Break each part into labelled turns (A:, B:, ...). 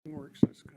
A: Works, that's good.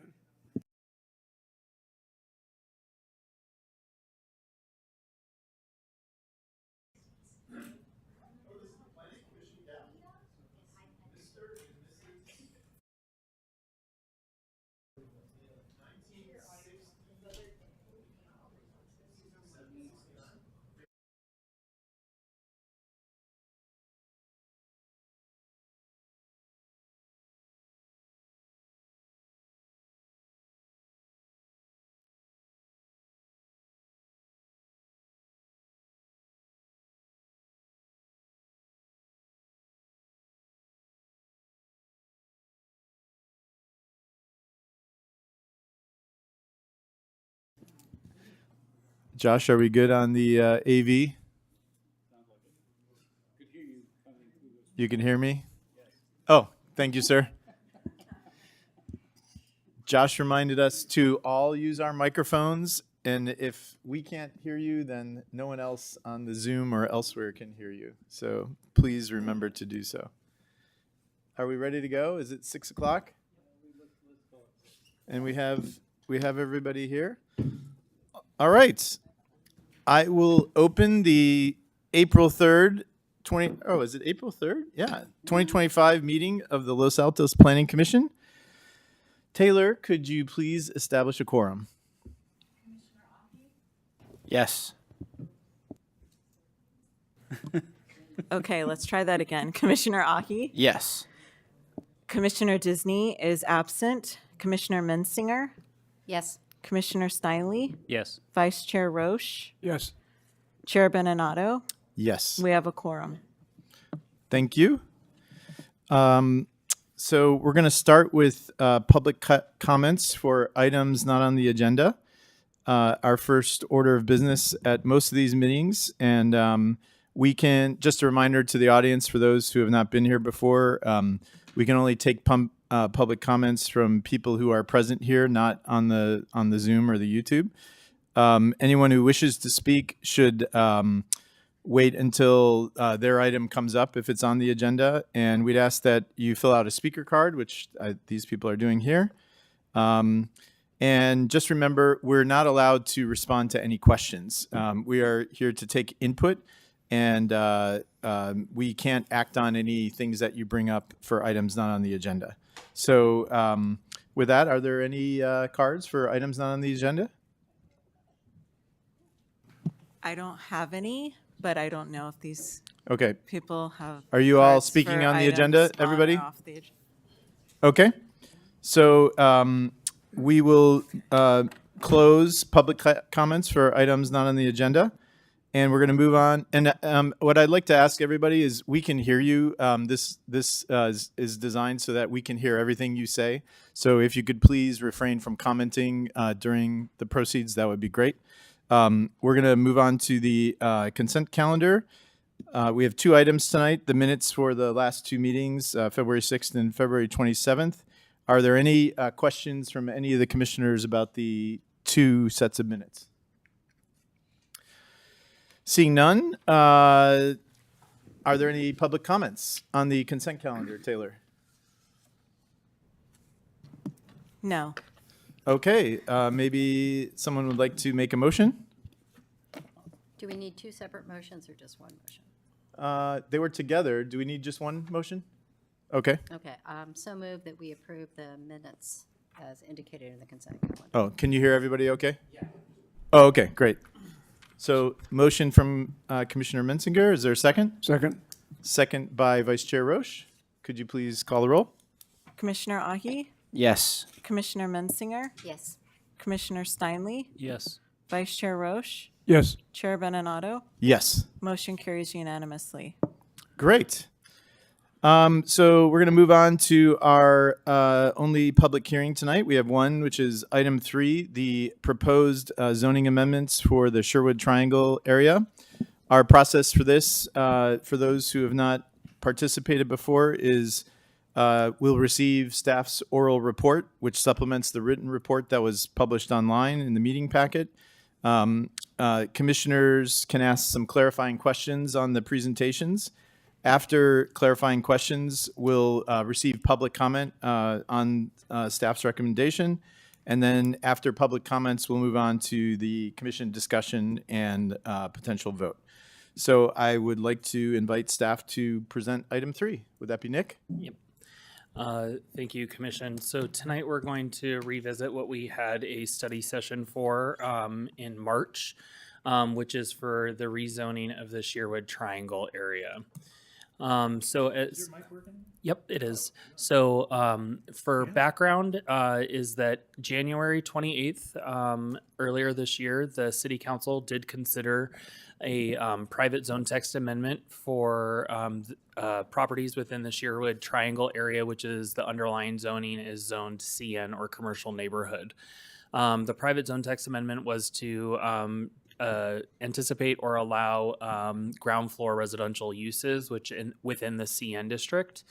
B: Josh, are we good on the AV? You can hear me? Oh, thank you, sir. Josh reminded us to all use our microphones, and if we can't hear you, then no one else on the Zoom or elsewhere can hear you. So please remember to do so. Are we ready to go? Is it 6 o'clock? And we have everybody here. All right. I will open the April 3rd, is it April 3rd? Yeah, 2025 meeting of the Los Altos Planning Commission. Taylor, could you please establish a quorum?
C: Yes.
D: Okay, let's try that again. Commissioner Ahi?
C: Yes.
D: Commissioner Disney is absent. Commissioner Mensinger?
E: Yes.
D: Commissioner Steinle?
C: Yes.
D: Vice Chair Roche?
A: Yes.
D: Chair Beninado?
B: Yes.
D: We have a quorum.
B: Thank you. So we're going to start with public comments for items not on the agenda. Our first order of business at most of these meetings. And we can, just a reminder to the audience for those who have not been here before, we can only take public comments from people who are present here, not on the Zoom or the YouTube. Anyone who wishes to speak should wait until their item comes up if it's on the agenda. And we'd ask that you fill out a speaker card, which these people are doing here. And just remember, we're not allowed to respond to any questions. We are here to take input, and we can't act on any things that you bring up for items not on the agenda. So with that, are there any cards for items not on the agenda?
D: I don't have any, but I don't know if these
B: Okay.
D: people have.
B: Are you all
D: cards
B: speaking
D: for
B: on the
D: items
B: agenda,
D: on or
B: everybody?
D: off the ag-
B: Okay. So we will close public comments for items not on the agenda, and we're going to move on. And what I'd like to ask everybody is, we can hear you. This is designed so that we can hear everything you say. So if you could please refrain from commenting during the proceeds, that would be great. We're going to move on to the consent calendar. We have two items tonight, the minutes for the last two meetings, February 6th and February 27th. Are there any questions from any of the commissioners about the two sets of minutes? Seeing none, are there any public comments on the consent calendar, Taylor?
D: No.
B: Okay, maybe someone would like to make a motion?
E: Do we need two separate motions or just one motion?
B: They were together. Do we need just one motion? Okay.
E: Okay, so move that we approve the minutes as indicated in the consent calendar.
B: Oh, can you hear everybody okay? Yeah. Oh, okay, great. So motion from Commissioner Mensinger. Is there a second?
A: Second.
B: Second by Vice Chair Roche. Could you please call the roll?
D: Commissioner Ahi?
C: Yes.
D: Commissioner Mensinger?
E: Yes.
D: Commissioner Steinle?
C: Yes.
D: Vice Chair Roche?
A: Yes.
D: Chair Beninado?
B: Yes.
D: Motion carries unanimously.
B: Great. So we're going to move on to our only public hearing tonight. We have one, which is item 3, the proposed zoning amendments for the Sherwood Triangle area. Our process for this, for those who have not participated before, is we'll receive staff's oral report, which supplements the written report that was published online in the meeting packet. Commissioners can ask some clarifying questions on the presentations. After clarifying questions, we'll receive public comment on staff's recommendation. And then after public comments, we'll move on to the commission discussion and potential vote. So I would like to invite staff to present item 3. Would that be Nick?
A: Yep. Thank you, Commission. So tonight we're going to revisit what we had a study session for in March, which is for the rezoning of the Sherwood Triangle area. Yep, it is. So for background is that January 28th, earlier this year, the City Council did consider a private zone text amendment for properties within the Sherwood Triangle area, which is the underlying zoning is zoned CN or commercial neighborhood. The private zone text amendment was to anticipate or allow ground floor residential uses, which within the CN district.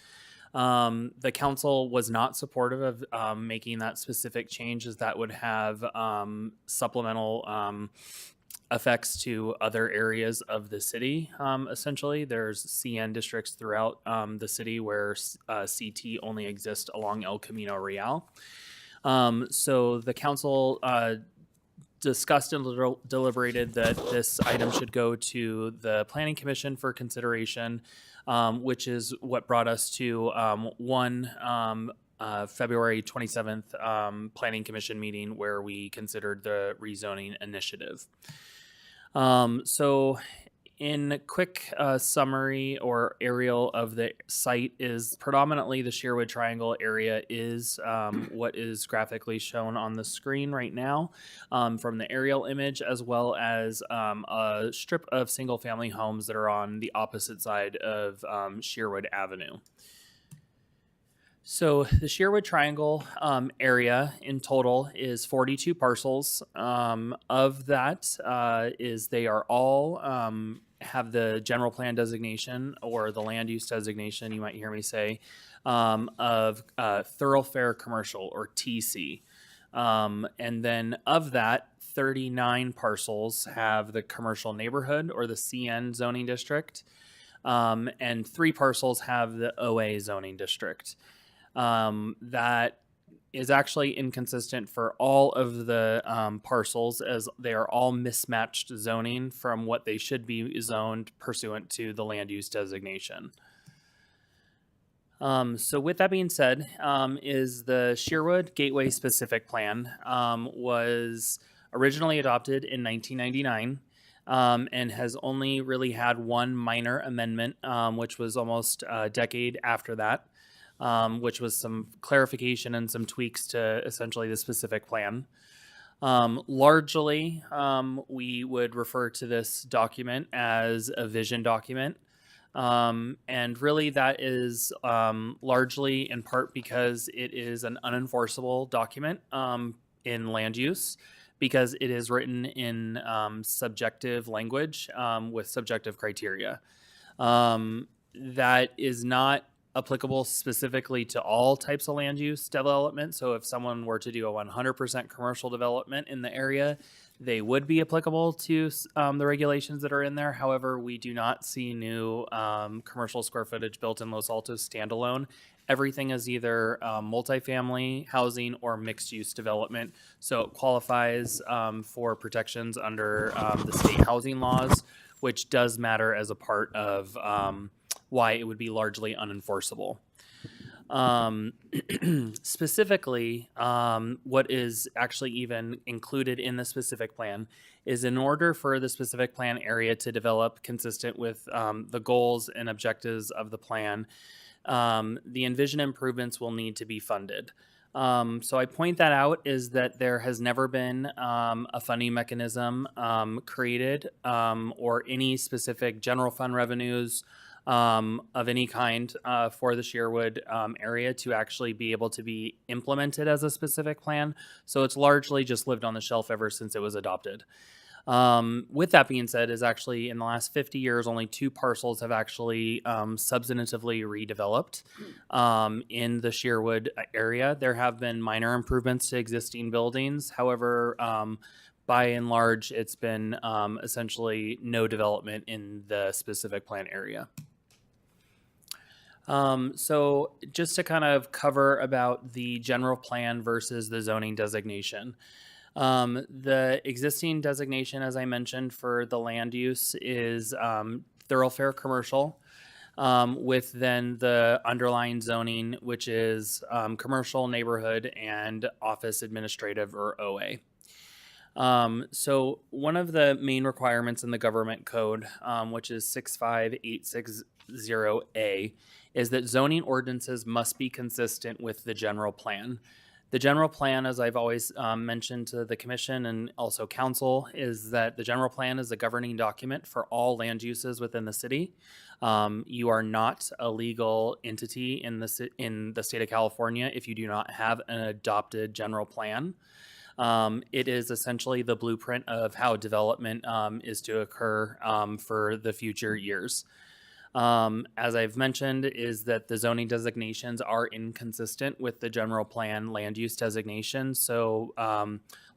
A: The council was not supportive of making that specific change, as that would have supplemental effects to other areas of the city. Essentially, there's CN districts throughout the city where CT only exists along El Camino Real. So the council discussed and deliberated that this item should go to the Planning Commission for consideration, which is what brought us to February 27th Planning Commission meeting where we considered the rezoning initiative. So in a quick summary or aerial of the site is predominantly the Sherwood Triangle area is what is graphically shown on the screen right now from the aerial image, as well as a strip of single family homes that are on the opposite side of Sherwood Avenue. So the Sherwood Triangle area in total is 42 parcels. Of that is they are all have the general plan designation or the land use designation, you might hear me say, of thoroughfare commercial or TC. And then of that, 39 parcels have the commercial neighborhood or the CN zoning district, and 3 parcels have the OA zoning district. That is actually inconsistent for all of the parcels, as they are all mismatched zoning from what they should be zoned pursuant to the land use designation. So with that being said, is the Sherwood Gateway Specific Plan was originally adopted in 1999 and has only really had one minor amendment, which was almost a decade after that. Which was some clarification and some tweaks to essentially the specific plan. Largely, we would refer to this document as a vision document. And really that is largely in part because it is an unenforceable document in land use, because it is written in subjective language with subjective criteria. That is not applicable specifically to all types of land use development. So if someone were to do a 100% commercial development in the area, they would be applicable to the regulations that are in there. However, we do not see new commercial square footage built in Los Altos standalone. Everything is either multifamily housing or mixed use development. So it qualifies for protections under the state housing laws, which does matter as a part of why it would be largely unenforceable. Specifically, what is actually even included in the specific plan is, in order for the specific plan area to develop consistent with the goals and objectives of the plan, the envisioned improvements will need to be funded. So I point that out is that there has never been a funding mechanism created or any specific general fund revenues of any kind for the Sherwood area to actually be able to be implemented as a specific plan. So it's largely just lived on the shelf ever since it was adopted. With that being said, is actually in the last 50 years, only 2 parcels have actually substantively redeveloped in the Sherwood area. There have been minor improvements to existing buildings. However, by and large, it's been essentially no development in the specific plan area. So just to kind of cover about the general plan versus the zoning designation. The existing designation, as I mentioned, for the land use is thoroughfare commercial, with then the underlying zoning, which is commercial, neighborhood, and office administrative, or OA. So one of the main requirements in the government code, which is 65860A, is that zoning ordinances must be consistent with the general plan. The general plan, as I've always mentioned to the commission and also council, is that the general plan is a governing document for all land uses within the city. You are not a legal entity in the state of California if you do not have an adopted general plan. It is essentially the blueprint of how development is to occur for the future years. As I've mentioned, is that the zoning designations are inconsistent with the general plan land use designation. So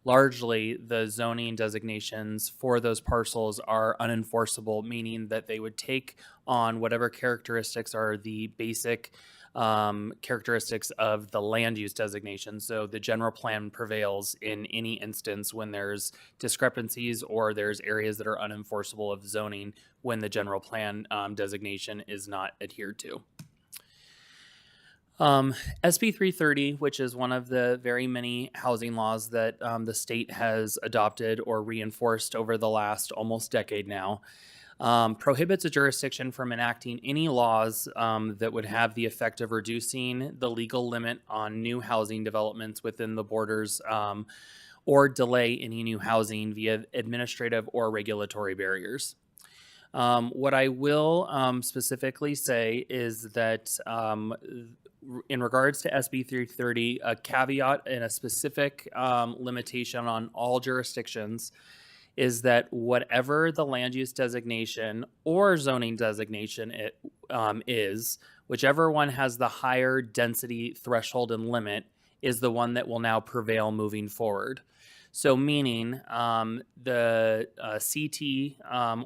A: largely the zoning designations for those parcels are unenforceable, meaning that they would take on whatever characteristics are the basic characteristics of the land use designation. So the general plan prevails in any instance when there's discrepancies or there's areas that are unenforceable of zoning when the general plan designation is not adhered to. SB 330, which is one of the very many housing laws that the state has adopted or reinforced over the last almost decade now, prohibits a jurisdiction from enacting any laws that would have the effect of reducing the legal limit on new housing developments within the borders or delay any new housing via administrative or regulatory barriers. What I will specifically say is that in regards to SB 330, a caveat and a specific limitation on all jurisdictions is that whatever the land use designation or zoning designation is, whichever one has the higher density threshold and limit is the one that will now prevail moving forward. So meaning the CT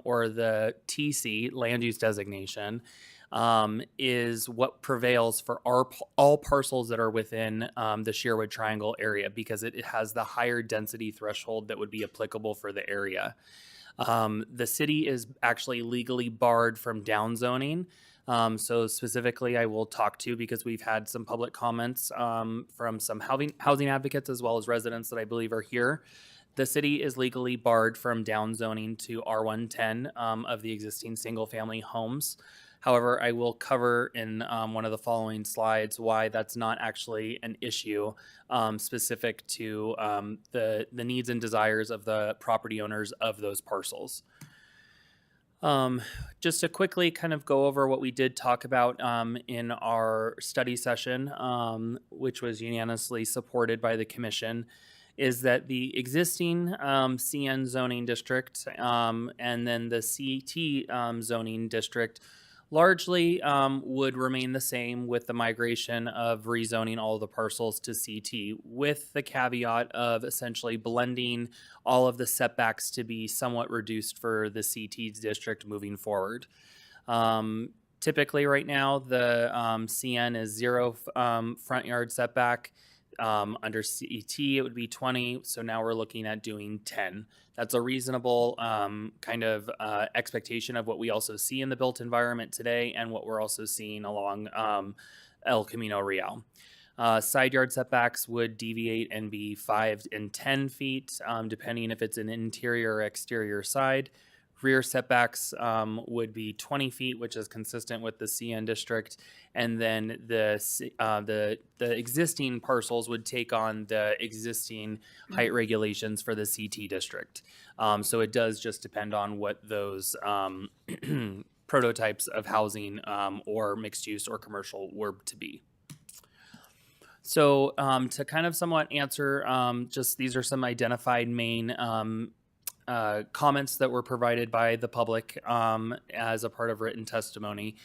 A: or the TC, land use designation, is what prevails for all parcels that are within the Sherwood Triangle area because it has the higher density threshold that would be applicable for the area. The city is actually legally barred from downzoning. So specifically, I will talk to because we've had some public comments from some housing advocates as well as residents that I believe are here. The city is legally barred from downzoning to R110 of the existing single-family homes. However, I will cover in one of the following slides why that's not actually an issue specific to the needs and desires of the property owners of those parcels. Just to quickly kind of go over what we did talk about in our study session, which was unanimously supported by the commission, is that the existing CN zoning district and then the CT zoning district largely would remain the same with the migration of rezoning all of the parcels to CT, with the caveat of essentially blending all of the setbacks to be somewhat reduced for the CT district moving forward. Typically right now, the CN is 0 front yard setback. Under CET, it would be 20. So now we're looking at doing 10. That's a reasonable kind of expectation of what we also see in the built environment today and what we're also seeing along El Camino Real. Side yard setbacks would deviate and be 5 and 10 feet, depending if it's an interior or exterior side. Rear setbacks would be 20 feet, which is consistent with the CN district, and then the existing parcels would take on the existing height regulations for the CT district. So it does just depend on what those prototypes of housing or mixed use or commercial were to be. So to kind of somewhat answer, just these are some identified main comments that were provided by the public as a part of written testimony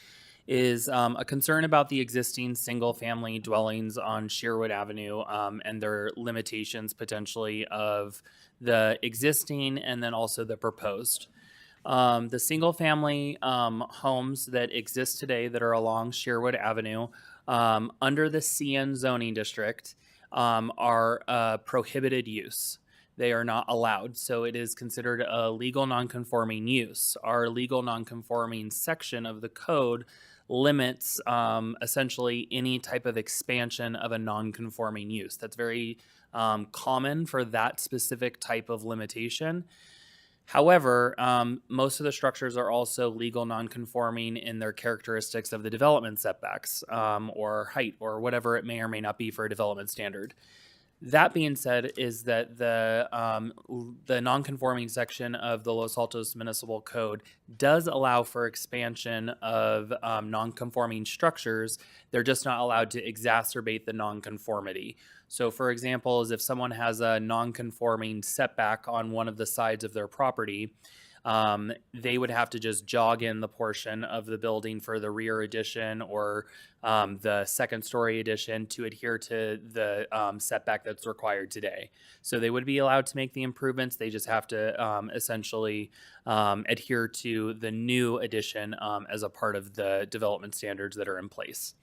A: is a concern about the existing single-family dwellings on Sherwood Avenue and their limitations potentially of the existing and then also the proposed. The single family homes that exist today that are along Sherwood Avenue under the CN zoning district are prohibited use. They are not allowed. So it is considered a legal nonconforming use. Our legal nonconforming section of the code limits essentially any type of expansion of a nonconforming use. That's very common for that specific type of limitation. However, most of the structures are also legal nonconforming in their characteristics of the development setbacks or height or whatever it may or may not be for a development standard. That being said, is that the nonconforming section of the Los Altos Municipal Code does allow for expansion of nonconforming structures. They're just not allowed to exacerbate the nonconformity. So, for example, is if someone has a nonconforming setback on one of the sides of their property, they would have to just jog in the portion of the building for the rear addition or the second story addition to adhere to the setback that's required today. So they would be allowed to make the improvements. They just have to essentially adhere to the new addition as a part of the development standards that are in place.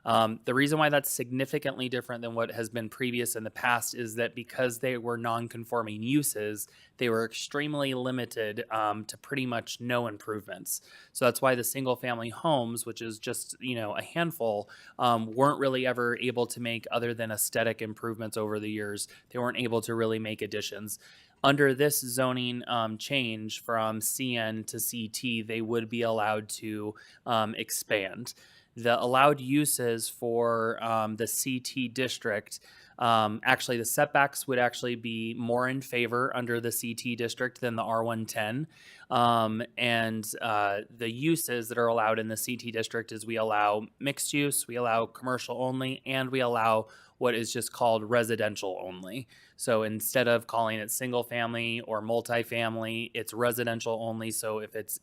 A: The reason why that's significantly different than what has been previous in the past is that because they were non-conforming uses, they were extremely limited to pretty much no improvements. So that's why the single-family homes, which is just a handful, weren't really ever able to make other than aesthetic improvements over the years. They weren't able to really make additions. Under this zoning change from CN to CT, they would be allowed to expand. The allowed uses for the CT district, actually the setbacks would actually be more in favor under the CT district than the R110. And the uses that are allowed in the CT district is we allow mixed use, we allow commercial only, and we allow what is just called residential only. So instead of calling it single family or multifamily, it's residential only. So if it's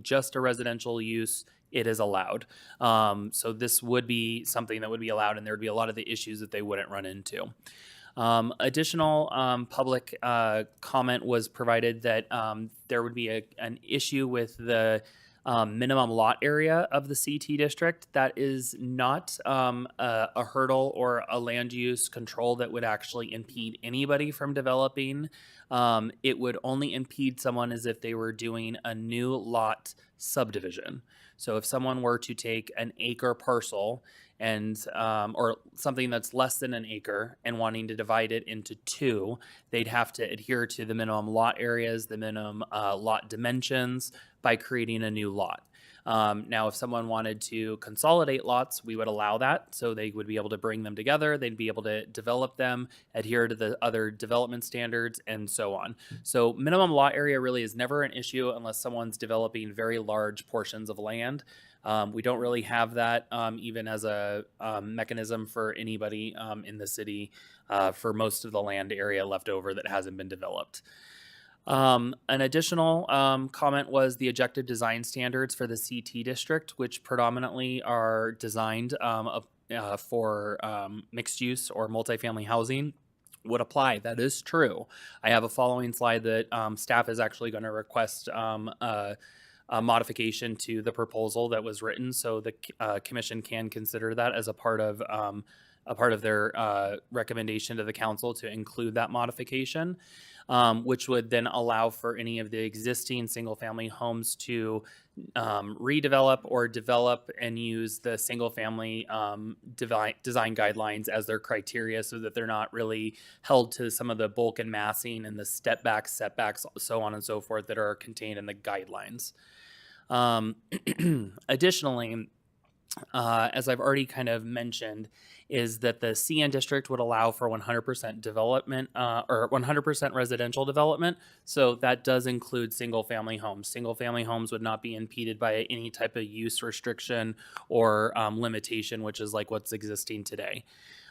A: just a residential use, it is allowed. So this would be something that would be allowed, and there would be a lot of the issues that they wouldn't run into. Additional public comment was provided that there would be an issue with the minimum lot area of the CT district. That is not a hurdle or a land use control that would actually impede anybody from developing. It would only impede someone as if they were doing a new lot subdivision. So if someone were to take an acre parcel and or something that's less than an acre and wanting to divide it into two, they'd have to adhere to the minimum lot areas, the minimum lot dimensions by creating a new lot. Now, if someone wanted to consolidate lots, we would allow that. So they would be able to bring them together. They'd be able to develop them, adhere to the other development standards, and so on. So minimum lot area really is never an issue unless someone's developing very large portions of land. We don't really have that even as a mechanism for anybody in the city for most of the land area left over that hasn't been developed. An additional comment was the objective design standards for the CT district, which predominantly are designed for mixed use or multifamily housing, would apply. That is true. I have a following slide that staff is actually going to request a modification to the proposal that was written, so the commission can consider that as a part of their recommendation to the council to include that modification. Which would then allow for any of the existing single-family homes to redevelop or develop and use the single-family design guidelines as their criteria, so that they're not really held to some of the bulk and massing and the step-back setbacks, so on and so forth, that are contained in the guidelines. Additionally, as I've already kind of mentioned, is that the CN district would allow for 100% development or 100% residential development. So that does include single family homes. Single family homes would not be impeded by any type of use restriction or limitation, which is like what's existing today.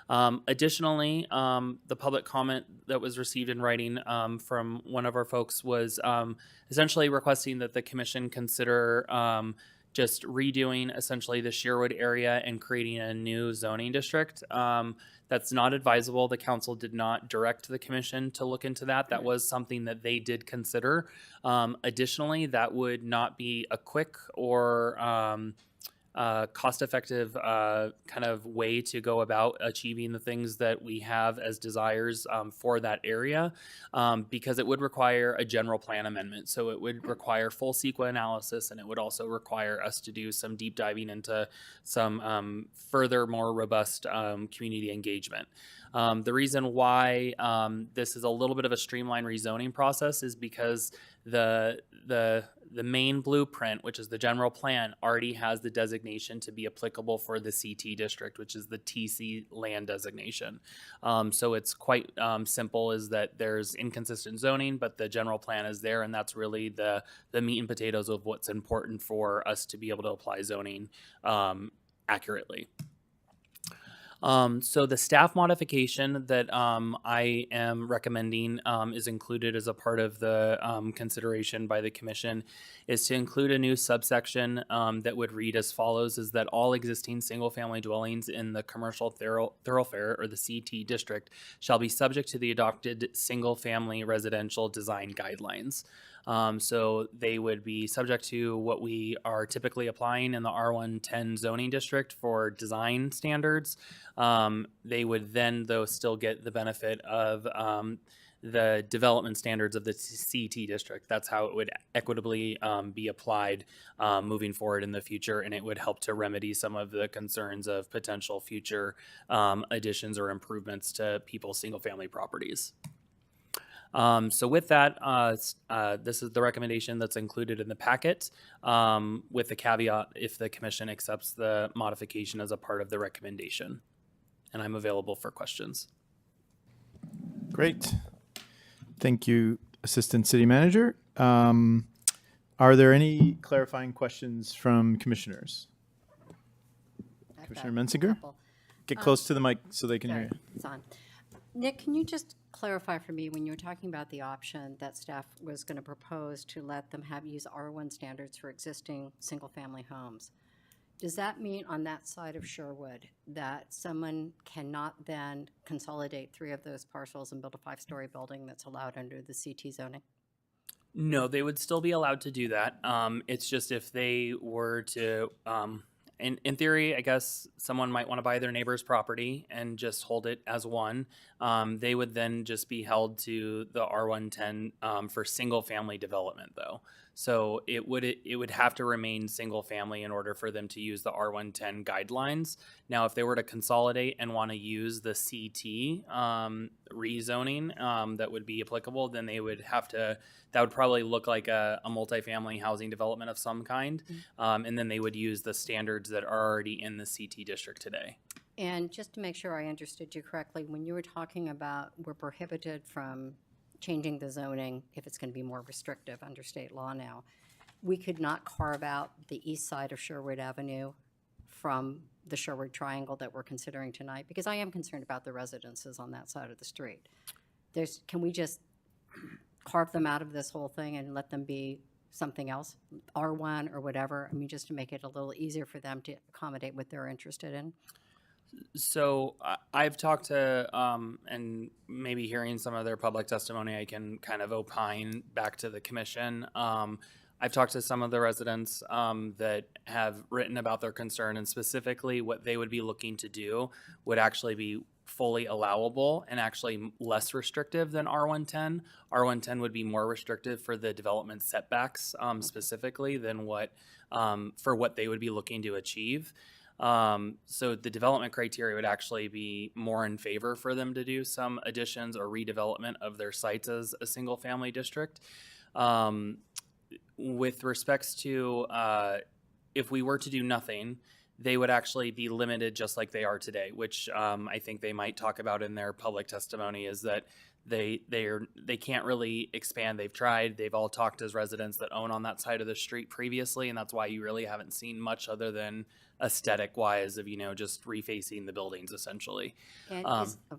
A: Additionally, the public comment that was received in writing from one of our folks was essentially requesting that the commission consider just redoing essentially the Sherwood area and creating a new zoning district. That's not advisable. The council did not direct the commission to look into that. That was something that they did consider. Additionally, that would not be a quick or cost-effective kind of way to go about achieving the things that we have as desires for that area, because it would require a general plan amendment. So it would require full CEQA analysis, and it would also require us to do some deep diving into some further, more robust community engagement. The reason why this is a little bit of a streamlined rezoning process is because the main blueprint, which is the general plan, already has the designation to be applicable for the CT district, which is the TC land designation. So it's quite simple, is that there's inconsistent zoning, but the general plan is there, and that's really the meat and potatoes of what's important for us to be able to apply zoning accurately. So the staff modification that I am recommending is included as a part of the consideration by the commission is to include a new subsection that would read as follows: is that all existing single-family dwellings in the commercial thoroughfare or the CT district shall be subject to the adopted single-family residential design guidelines. So they would be subject to what we are typically applying in the R110 zoning district for design standards. They would then, though, still get the benefit of the development standards of the CT district. That's how it would equitably be applied moving forward in the future, and it would help to remedy some of the concerns of potential future additions or improvements to people's single-family properties. So with that, this is the recommendation that's included in the packet, with the caveat if the commission accepts the modification as a part of the recommendation. And I'm available for questions.
B: Great. Thank you, Assistant City Manager. Are there any clarifying questions from commissioners?
E: I've
B: Commissioner
E: got a
B: Mensinger?
E: couple.
B: Get close to the mic so they can
E: Sorry,
B: hear you.
E: it's on. Nick, can you just clarify for me, when you were talking about the option that staff was going to propose to let them use R1 standards for existing single-family homes, does that mean on that side of Sherwood that someone cannot then consolidate 3 of those parcels and build a 5-story building that's allowed under the CT zoning?
A: No, they would still be allowed to do that. It's just if they were to, in theory, I guess someone might want to buy their neighbor's property and just hold it as one. They would then just be held to the R110 for single family development, though. So it would have to remain single family in order for them to use the R110 guidelines. Now, if they were to consolidate and want to use the CT rezoning that would be applicable, then they would have to. That would probably look like a multifamily housing development of some kind, and then they would use the standards that are already in the CT district today.
E: And just to make sure I understood you correctly, when you were talking about we're prohibited from changing the zoning if it's going to be more restrictive under state law now, we could not carve out the east side of Sherwood Avenue from the Sherwood Triangle that we're considering tonight? Because I am concerned about the residences on that side of the street. Can we just carve them out of this whole thing and let them be something else, R1 or whatever? I mean, just to make it a little easier for them to accommodate what they're interested in.
A: So I've talked to, and maybe hearing some of their public testimony, I can kind of opine back to the commission. I've talked to some of the residents that have written about their concern, and specifically what they would be looking to do would actually be fully allowable and actually less restrictive than R110. R110 would be more restrictive for the development setbacks specifically than what for what they would be looking to achieve. So the development criteria would actually be more in favor for them to do some additions or redevelopment of their sites as a single family district. With respects to if we were to do nothing, they would actually be limited just like they are today, which I think they might talk about in their public testimony, is that they can't really expand. They've tried. They've all talked as residents that own on that side of the street previously, and that's why you really haven't seen much other than aesthetic wise of, just refacing the buildings essentially.
E: And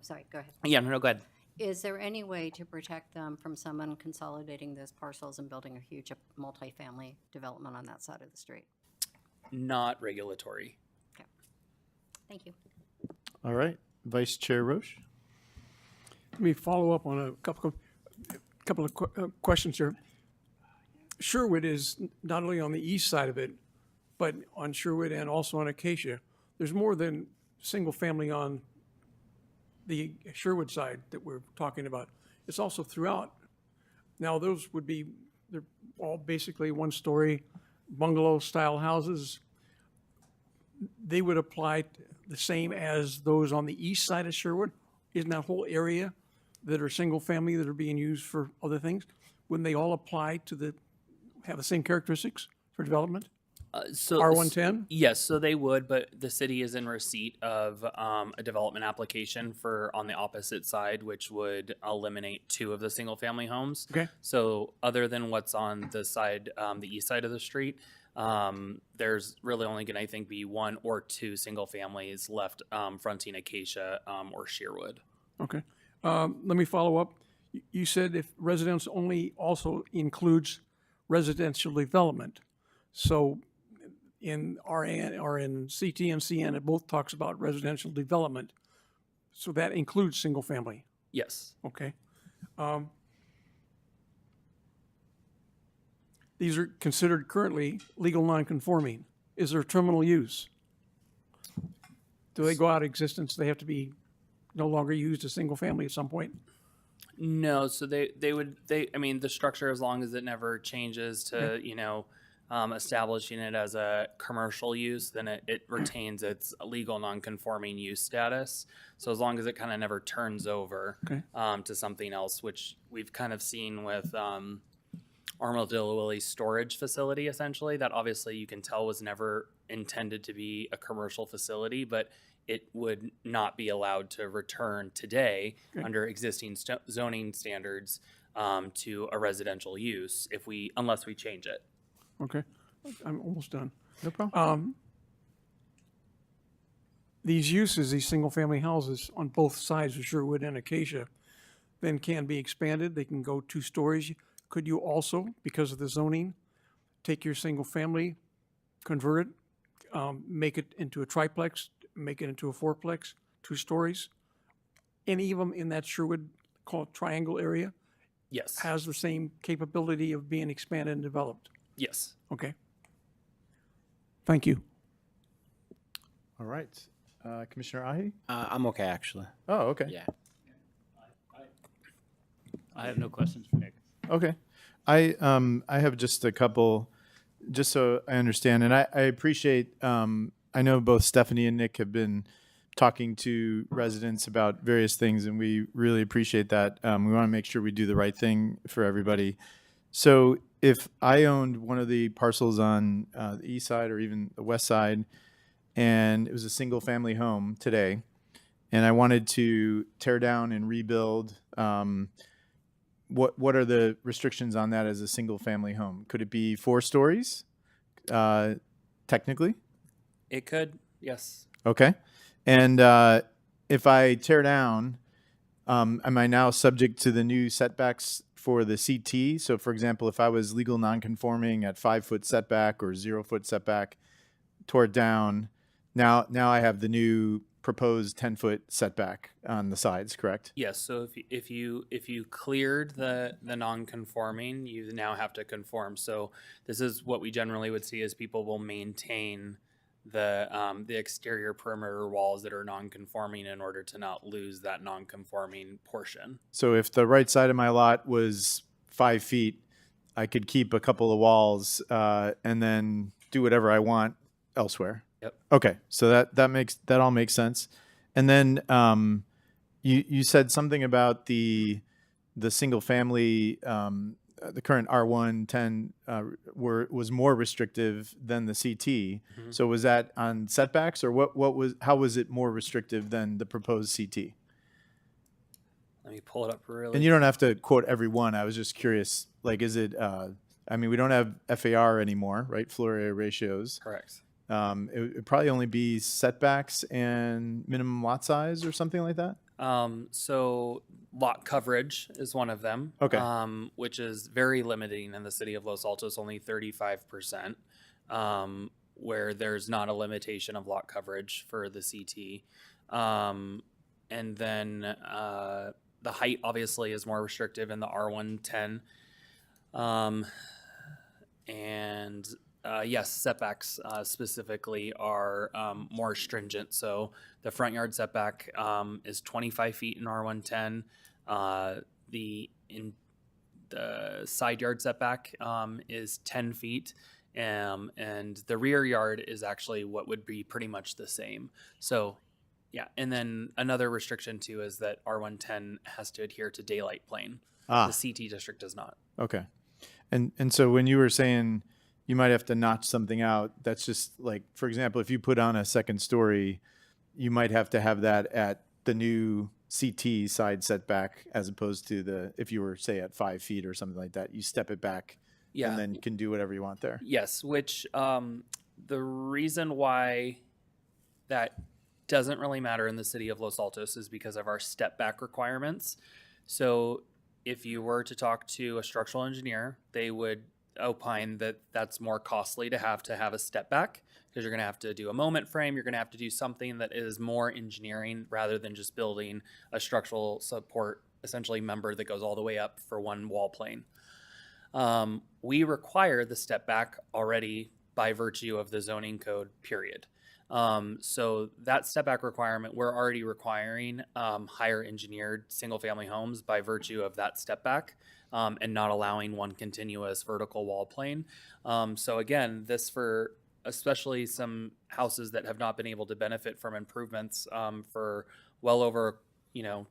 E: sorry, go ahead.
A: Yeah, no, go ahead.
E: Is there any way to protect them from someone consolidating those parcels and building a huge multifamily development on that side of the street?
A: not regulatory.
E: Thank you.
B: All right, Vice Chair Roche.
C: Let me follow up on a couple of questions here. Sherwood is not only on the east side of it, but on Sherwood and also on Acacia. There's more than single family on the Sherwood side that we're talking about. It's also throughout. Now, those would be, they're all basically one-story bungalow-style houses. They would apply the same as those on the east side of Sherwood? Isn't that whole area that are single-family that are being used for other things? Wouldn't they all apply to have the same characteristics for development?
A: So
C: R110?
A: Yes, so they would, but the city is in receipt of a development application for on the opposite side, which would eliminate 2 of the single family homes.
C: Okay.
A: So other than what's on the side, the east side of the street, there's really only going to, I think, be 1 or 2 single families left fronting Acacia or Sherwood.
C: Okay. Let me follow up. You said if residence only also includes residential development. So in RN or in CT and CN, it both talks about residential development. So that includes single family.
A: Yes.
C: Okay. These are considered currently legal nonconforming. Is there terminal use? Do they go out of existence? They have to be no longer used as single family at some point?
A: No, so I mean, the structure, as long as it never changes to, establishing it as a commercial use, then it retains its legal non-conforming use status. So as long as it kind of never turns over
C: Okay.
A: to something else, which we've kind of seen with Armadillo Willie's storage facility, essentially, that obviously you can tell was never intended to be a commercial facility, but it would not be allowed to return today
C: Okay.
A: under existing zoning standards to a residential use unless we change it.
C: Okay. I'm almost done.
B: No problem.
C: These uses, these single-family houses on both sides of Sherwood and Acacia, then can be expanded. They can go 2 stories. Could you also, because of the zoning, take your single-family, convert it, make it into a triplex, make it into a fourplex, 2 stories? Any of them in that Sherwood, call it triangle area,
A: Yes.
C: has the same capability of being expanded and developed?
A: Yes.
C: Okay. Thank you.
B: All right, Commissioner Ahi.
F: I'm okay, actually.
B: Oh, okay.
F: Yeah.
G: I have no questions for Nick.
B: Okay. I have just a couple, just so I understand, and I appreciate. I know both Stephanie and Nick have been talking to residents about various things, and we really appreciate that. We want to make sure we do the right thing for everybody. So if I owned one of the parcels on the east side or even the west side, and it was a single family home today, and I wanted to tear down and rebuild, what are the restrictions on that as a single family home? Could it be 4 stories, technically?
A: It could. Yes.
B: Okay. And if I tear down, am I now subject to the new setbacks for the CT? So, for example, if I was legal nonconforming at 5-foot setback or 0-foot setback, tore it down, now I have the new proposed 10-foot setback on the sides, correct?
A: Yes. So if you cleared the non-conforming, you now have to conform. So this is what we generally would see is people will maintain the exterior perimeter walls that are non-conforming in order to not lose that non-conforming portion.
B: So if the right side of my lot was 5 feet, I could keep a couple of walls and then do whatever I want elsewhere.
A: Yep.
B: Okay, so that all makes sense. And then you said something about the single family, the current R110 was more restrictive than the CT.
A: Mhm.
B: So was that on setbacks, or how was it more restrictive than the proposed CT?
A: Let me pull it up really.
B: And you don't have to quote every one. I was just curious, like, is it, I mean, we don't have FAR anymore, right? Floor area ratios.
A: Correct.
B: It would probably only be setbacks and minimum lot size or something like that.
A: So lot coverage is one of them.
B: Okay.
A: Which is very limiting in the city of Los Altos, only 35%. where there's not a limitation of lot coverage for the CT. And then the height obviously is more restrictive in the R110. And yes, setbacks specifically are more stringent. So the front yard setback is 25 feet in R110. The side yard setback is 10 feet. And the rear yard is actually what would be pretty much the same. So yeah, and then another restriction too is that R110 has to adhere to daylight plane.
B: Ah.
A: The CT district does not.
B: Okay. And so when you were saying you might have to notch something out, that's just like, for example, if you put on a second story, you might have to have that at the new CT side setback as opposed to if you were, say, at 5 feet or something like that, you step it back
A: Yeah.
B: and then can do whatever you want there.
A: Yes, which the reason why that doesn't really matter in the city of Los Altos is because of our step back requirements. So if you were to talk to a structural engineer, they would opine that that's more costly to have a step back because you're going to have to do a moment frame. You're going to have to do something that is more engineering rather than just building a structural support, essentially member that goes all the way up for one wall plane. We require the step back already by virtue of the zoning code, period. So that step back requirement, we're already requiring higher engineered single family homes by virtue of that step back and not allowing one continuous vertical wall plane. So again, this for especially some houses that have not been able to benefit from improvements for well over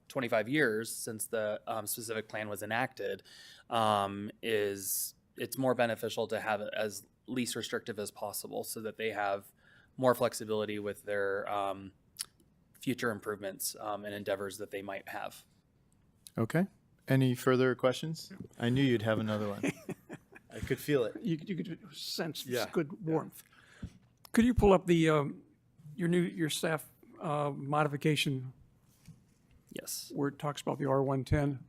A: 25 years since the specific plan was enacted, it's more beneficial to have it as least restrictive as possible so that they have more flexibility with their future improvements and endeavors that they might have.
B: Okay. Any further questions? I knew you'd have another one. I could feel it.
C: You could sense this
B: Yeah.
C: good warmth. Could you pull up the your staff modification
A: Yes.
C: where it talks about the R110?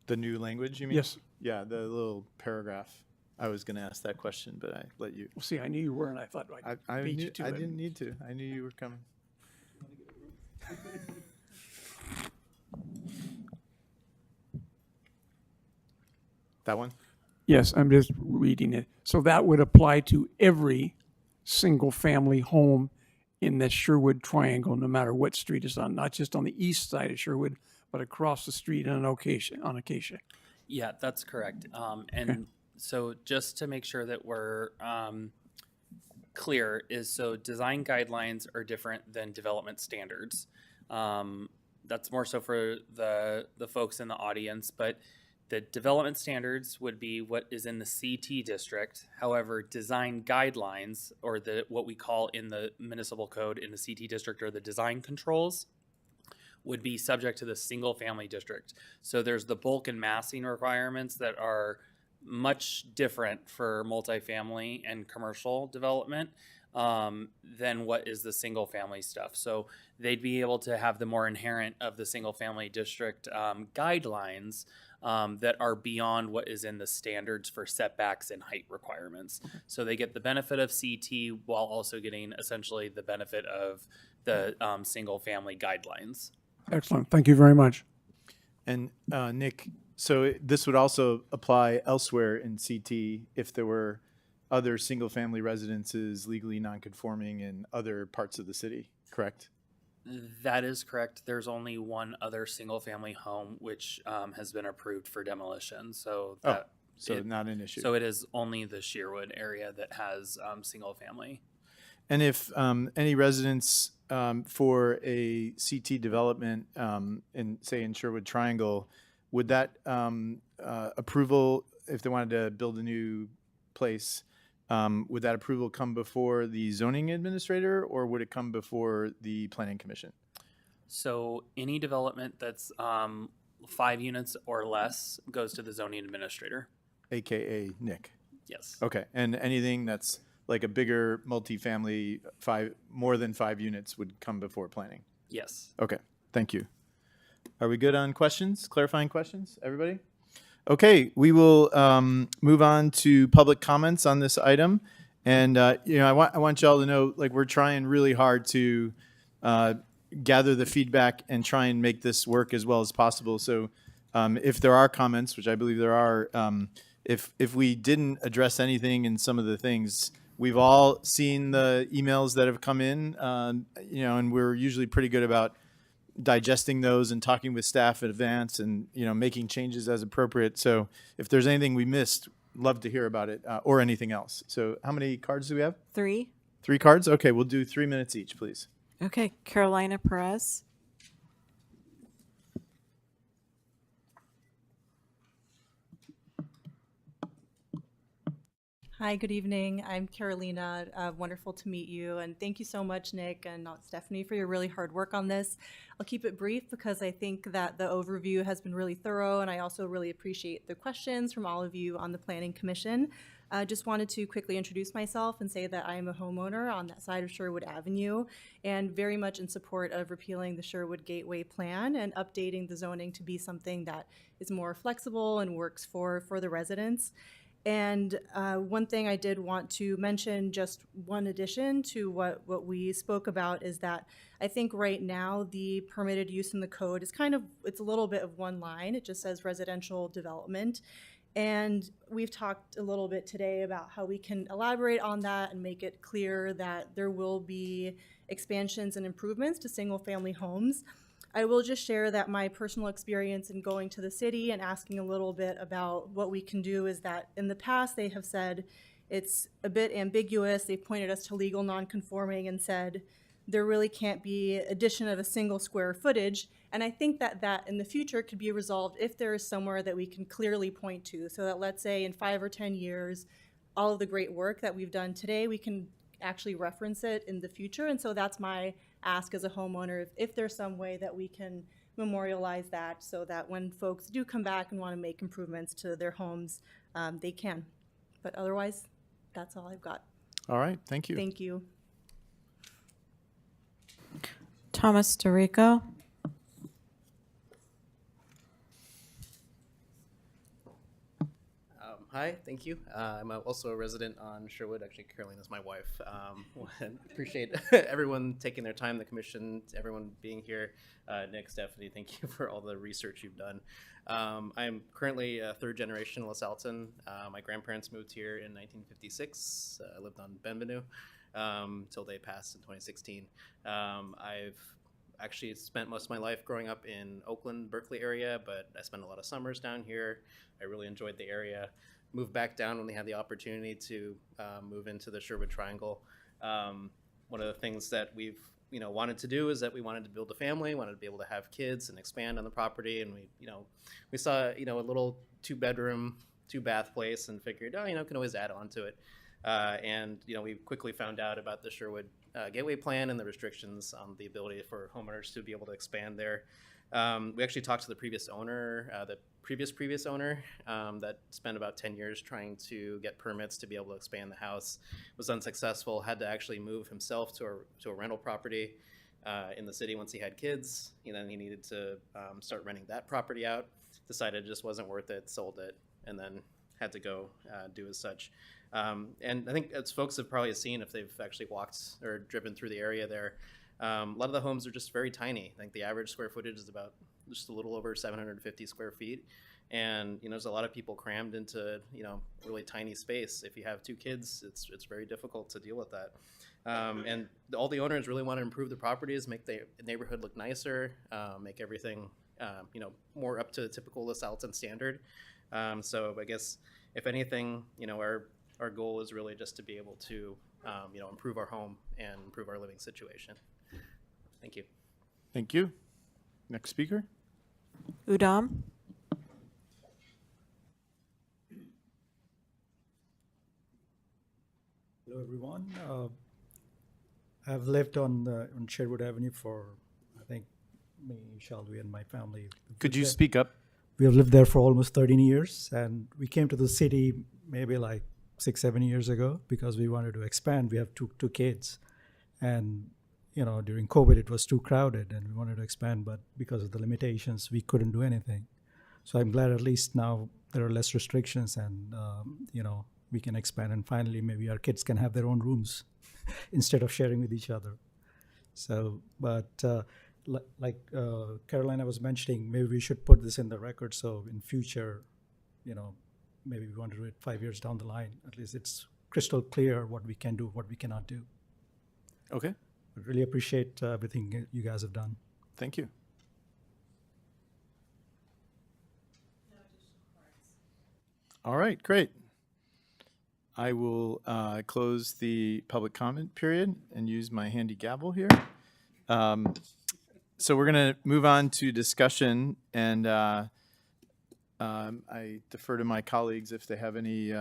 B: The new language, you mean?
C: Yes.
B: Yeah, the little paragraph. I was going to ask that question, but I let you.
C: Well, see, I knew you were, and I thought I'd beat you to
B: I
C: it.
B: didn't need to. I knew you were coming. That one?
C: Yes, I'm just reading it. So that would apply to every single-family home in the Sherwood Triangle, no matter what street it's on, not just on the east side of Sherwood, but across the street on Acacia.
A: Yeah, that's correct. And so just to make sure that we're clear is so design guidelines are different than development standards. That's more so for the folks in the audience, but the development standards would be what is in the CT district. However, design guidelines, or what we call in the municipal code in the CT district, or the design controls, would be subject to the single family district. So there's the bulk and massing requirements that are much different for multifamily and commercial development than what is the single family stuff. So they'd be able to have the more inherent of the single family district guidelines that are beyond what is in the standards for setbacks and height requirements. So they get the benefit of CT while also getting essentially the benefit of the single family guidelines.
C: Excellent. Thank you very much.
B: And Nick, so this would also apply elsewhere in CT if there were other single-family residences legally non-conforming in other parts of the city, correct?
A: That is correct. There's only one other single-family home which has been approved for demolition. So that
B: Not an issue.
A: So it is only the Sherwood area that has single-family.
B: And if any residents for a CT development in Sherwood Triangle, would that approval, if they wanted to build a new place, would that approval come before the zoning administrator or would it come before the planning commission?
A: So any development that's 5 units or less goes to the zoning administrator.
B: AKA Nick.
A: Yes.
B: Okay. And anything that's like a bigger multifamily, more than 5 units would come before planning?
A: Yes.
B: Okay. Thank you. Are we good on questions? Clarifying questions, everybody? Okay, we will move on to public comments on this item. And I want y'all to know, like, we're trying really hard to gather the feedback and try and make this work as well as possible. So if there are comments, which I believe there are, if we didn't address anything in some of the things, we've all seen the emails that have come in, and we're usually pretty good about digesting those and talking with staff in advance and making changes as appropriate. So if there's anything we missed, love to hear about it, or anything else. So how many cards do we have?
D: 3.
B: 3 cards? Okay, we'll do 3 minutes each, please.
D: Okay, Carolina Perez.
F: Hi, good evening. I'm Carolina. Wonderful to meet you. And thank you so much, Nick and Stephanie, for your really hard work on this. I'll keep it brief because I think that the overview has been really thorough, and I also really appreciate the questions from all of you on the Planning Commission. Just wanted to quickly introduce myself and say that I am a homeowner on that side of Sherwood Avenue and very much in support of repealing the Sherwood Gateway Plan and updating the zoning to be something that is more flexible and works for the residents. And one thing I did want to mention, just one addition to what we spoke about, is that I think right now the permitted use in the code is it's a little bit of one line. It just says residential development. And we've talked a little bit today about how we can elaborate on that and make it clear that there will be expansions and improvements to single-family homes. I will just share that my personal experience in going to the city and asking a little bit about what we can do is that in the past they have said it's a bit ambiguous. They pointed us to legal nonconforming and said there really can't be addition of a single square footage. And I think that in the future could be resolved if there is somewhere that we can clearly point to, so that let's say in 5 or 10 years, all of the great work that we've done today, we can actually reference it in the future. And so that's my ask as a homeowner, if there's some way that we can memorialize that so that when folks do come back and want to make improvements to their homes, they can. But otherwise, that's all I've got.
B: All right, thank you.
F: Thank you.
D: Thomas DeRico.
H: Hi, thank you. I'm also a resident on Sherwood. Actually, Carolina's my wife. Appreciate everyone taking their time, the commission, everyone being here. Nick, Stephanie, thank you for all the research you've done. I'm currently a third generation LaSalletan. My grandparents moved here in 1956. I lived on Benvenue till they passed in 2016. I've actually spent most of my life growing up in Oakland, Berkeley area, but I spent a lot of summers down here. I really enjoyed the area. Moved back down when we had the opportunity to move into the Sherwood Triangle. One of the things that we've wanted to do is that we wanted to build a family, wanted to be able to have kids and expand on the property, and we saw a little 2-bedroom, 2-bath place and figured can always add on to it. And we quickly found out about the Sherwood Gateway Plan and the restrictions on the ability for homeowners to be able to expand there. We actually talked to the previous owner, the previous owner that spent about 10 years trying to get permits to be able to expand the house, was unsuccessful, had to actually move himself to a rental property in the city once he had kids. Then he needed to start renting that property out, decided it just wasn't worth it, sold it, and then had to go do as such. And I think as folks have probably seen if they've actually walked or driven through the area there, a lot of the homes are just very tiny. I think the average square footage is about just a little over 750 square feet. And, there's a lot of people crammed into, really tiny space. If you have 2 kids, it's very difficult to deal with that. And all the owners really want to improve the properties, make the neighborhood look nicer, make everything, more up to the typical LaSalletan standard. So I guess if anything, our goal is really just to be able to, improve our home and improve our living situation. Thank you.
B: Thank you. Next speaker.
D: Udom.
I: Hello, everyone. I've lived on Sherwood Avenue for, I think, me, Shalvi, and my family.
B: Could you speak up?
I: We have lived there for almost 13 years, and we came to the city maybe like 6-7 years ago because we wanted to expand. We have two kids, and during COVID it was too crowded, and we wanted to expand, but because of the limitations, we couldn't do anything. So I'm glad at least now there are less restrictions, and we can expand, and finally maybe our kids can have their own rooms instead of sharing with each other. So, but like Carolina was mentioning, maybe we should put this in the record so in future, maybe we want to do it 5 years down the line. At least it's crystal clear what we can do, what we cannot do.
B: Okay,
I: But really appreciate everything you guys have done.
B: thank you. All right, great. I will close the public comment period and use my handy gavel here. So we're going to move on to discussion, and I defer to my colleagues if they have any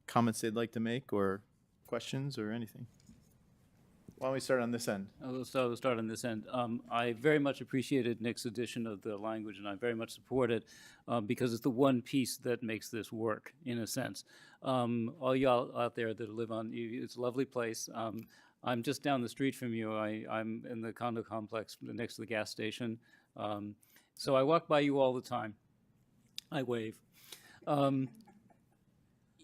B: comments they'd like to make or questions or anything. Why don't we start on this end?
G: We'll start on this end. I very much appreciated Nick's addition of the language, and I very much support it because it's the one piece that makes this work, in a sense. All y'all out there that live on, it's a lovely place. I'm just down the street from you. I'm in the condo complex next to the gas station. So I walk by you all the time. I wave.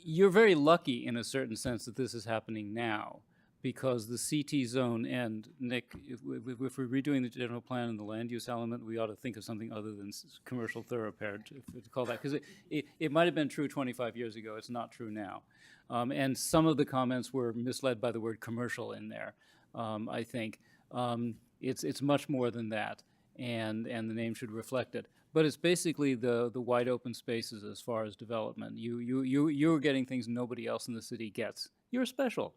G: You're very lucky, in a certain sense, that this is happening now, because the CT zone, and Nick, if we're redoing the general plan and the land use element, we ought to think of something other than commercial thoroughfare to call that, because it might have been true 25 years ago. It's not true now. And some of the comments were misled by the word commercial in there, I think. It's much more than that, and the name should reflect it. But it's basically the wide open spaces as far as development. You're getting things nobody else in the city gets. You're special.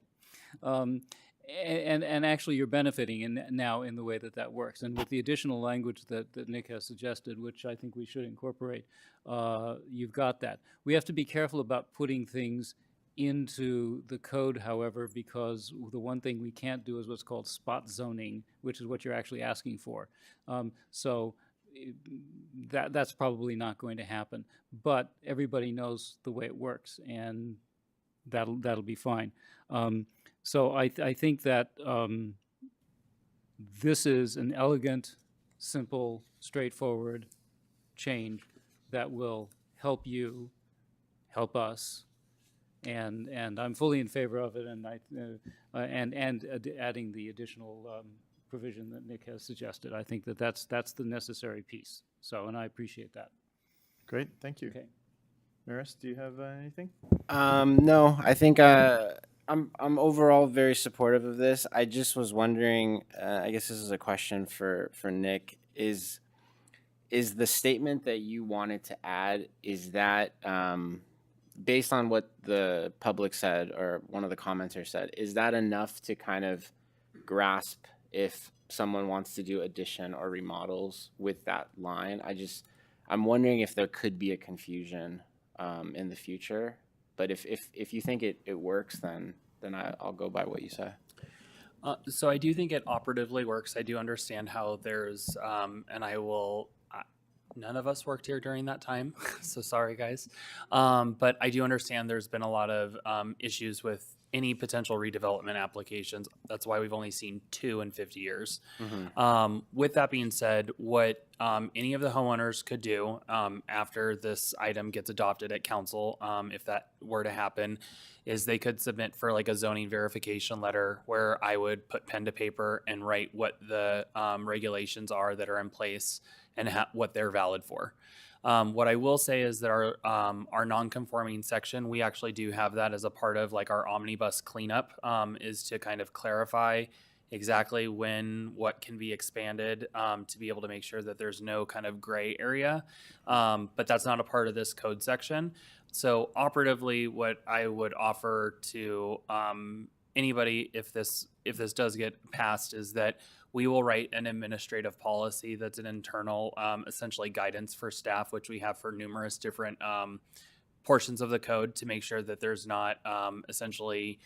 G: And actually you're benefiting now in the way that works. And with the additional language that Nick has suggested, which I think we should incorporate, you've got that. We have to be careful about putting things into the code, however, because the one thing we can't do is what's called spot zoning, which is what you're actually asking for. So that's probably not going to happen. But everybody knows the way it works, and that'll be fine. So I think that this is an elegant, simple, straightforward change that will help you, help us, and I'm fully in favor of it. And adding the additional provision that Nick has suggested, I think that's the necessary piece. So, and I appreciate that.
B: Great, thank you.
G: Okay.
B: Maris, do you have anything?
J: No, I think I'm overall very supportive of this. I just was wondering, I guess this is a question for Nick, is the statement that you wanted to add, is that based on what the public said or one of the commenters said, is that enough to kind of grasp if someone wants to do addition or remodels with that line? I'm wondering if there could be a confusion in the future. But if you think it works, then I'll go by what you say.
A: So I do think it operatively works. I do understand how there's, and I will, none of us worked here during that time, so sorry guys. But I do understand there's been a lot of issues with any potential redevelopment applications. That's why we've only seen 2 in 50 years. Mm-hmm. With that being said, what any of the homeowners could do after this item gets adopted at council, if that were to happen, is they could submit for like a zoning verification letter where I would put pen to paper and write what the regulations are that are in place and what they're valid for. What I will say is that our non-conforming section, we actually do have that as a part of like our omnibus cleanup, is to kind of clarify exactly what can be expanded, to be able to make sure that there's no kind of gray area. But that's not a part of this code section. So operatively, what I would offer to anybody, if this does get passed, is that we will write an administrative policy that's an internal, essentially guidance for staff, which we have for numerous different portions of the code, to make sure that there's not essentially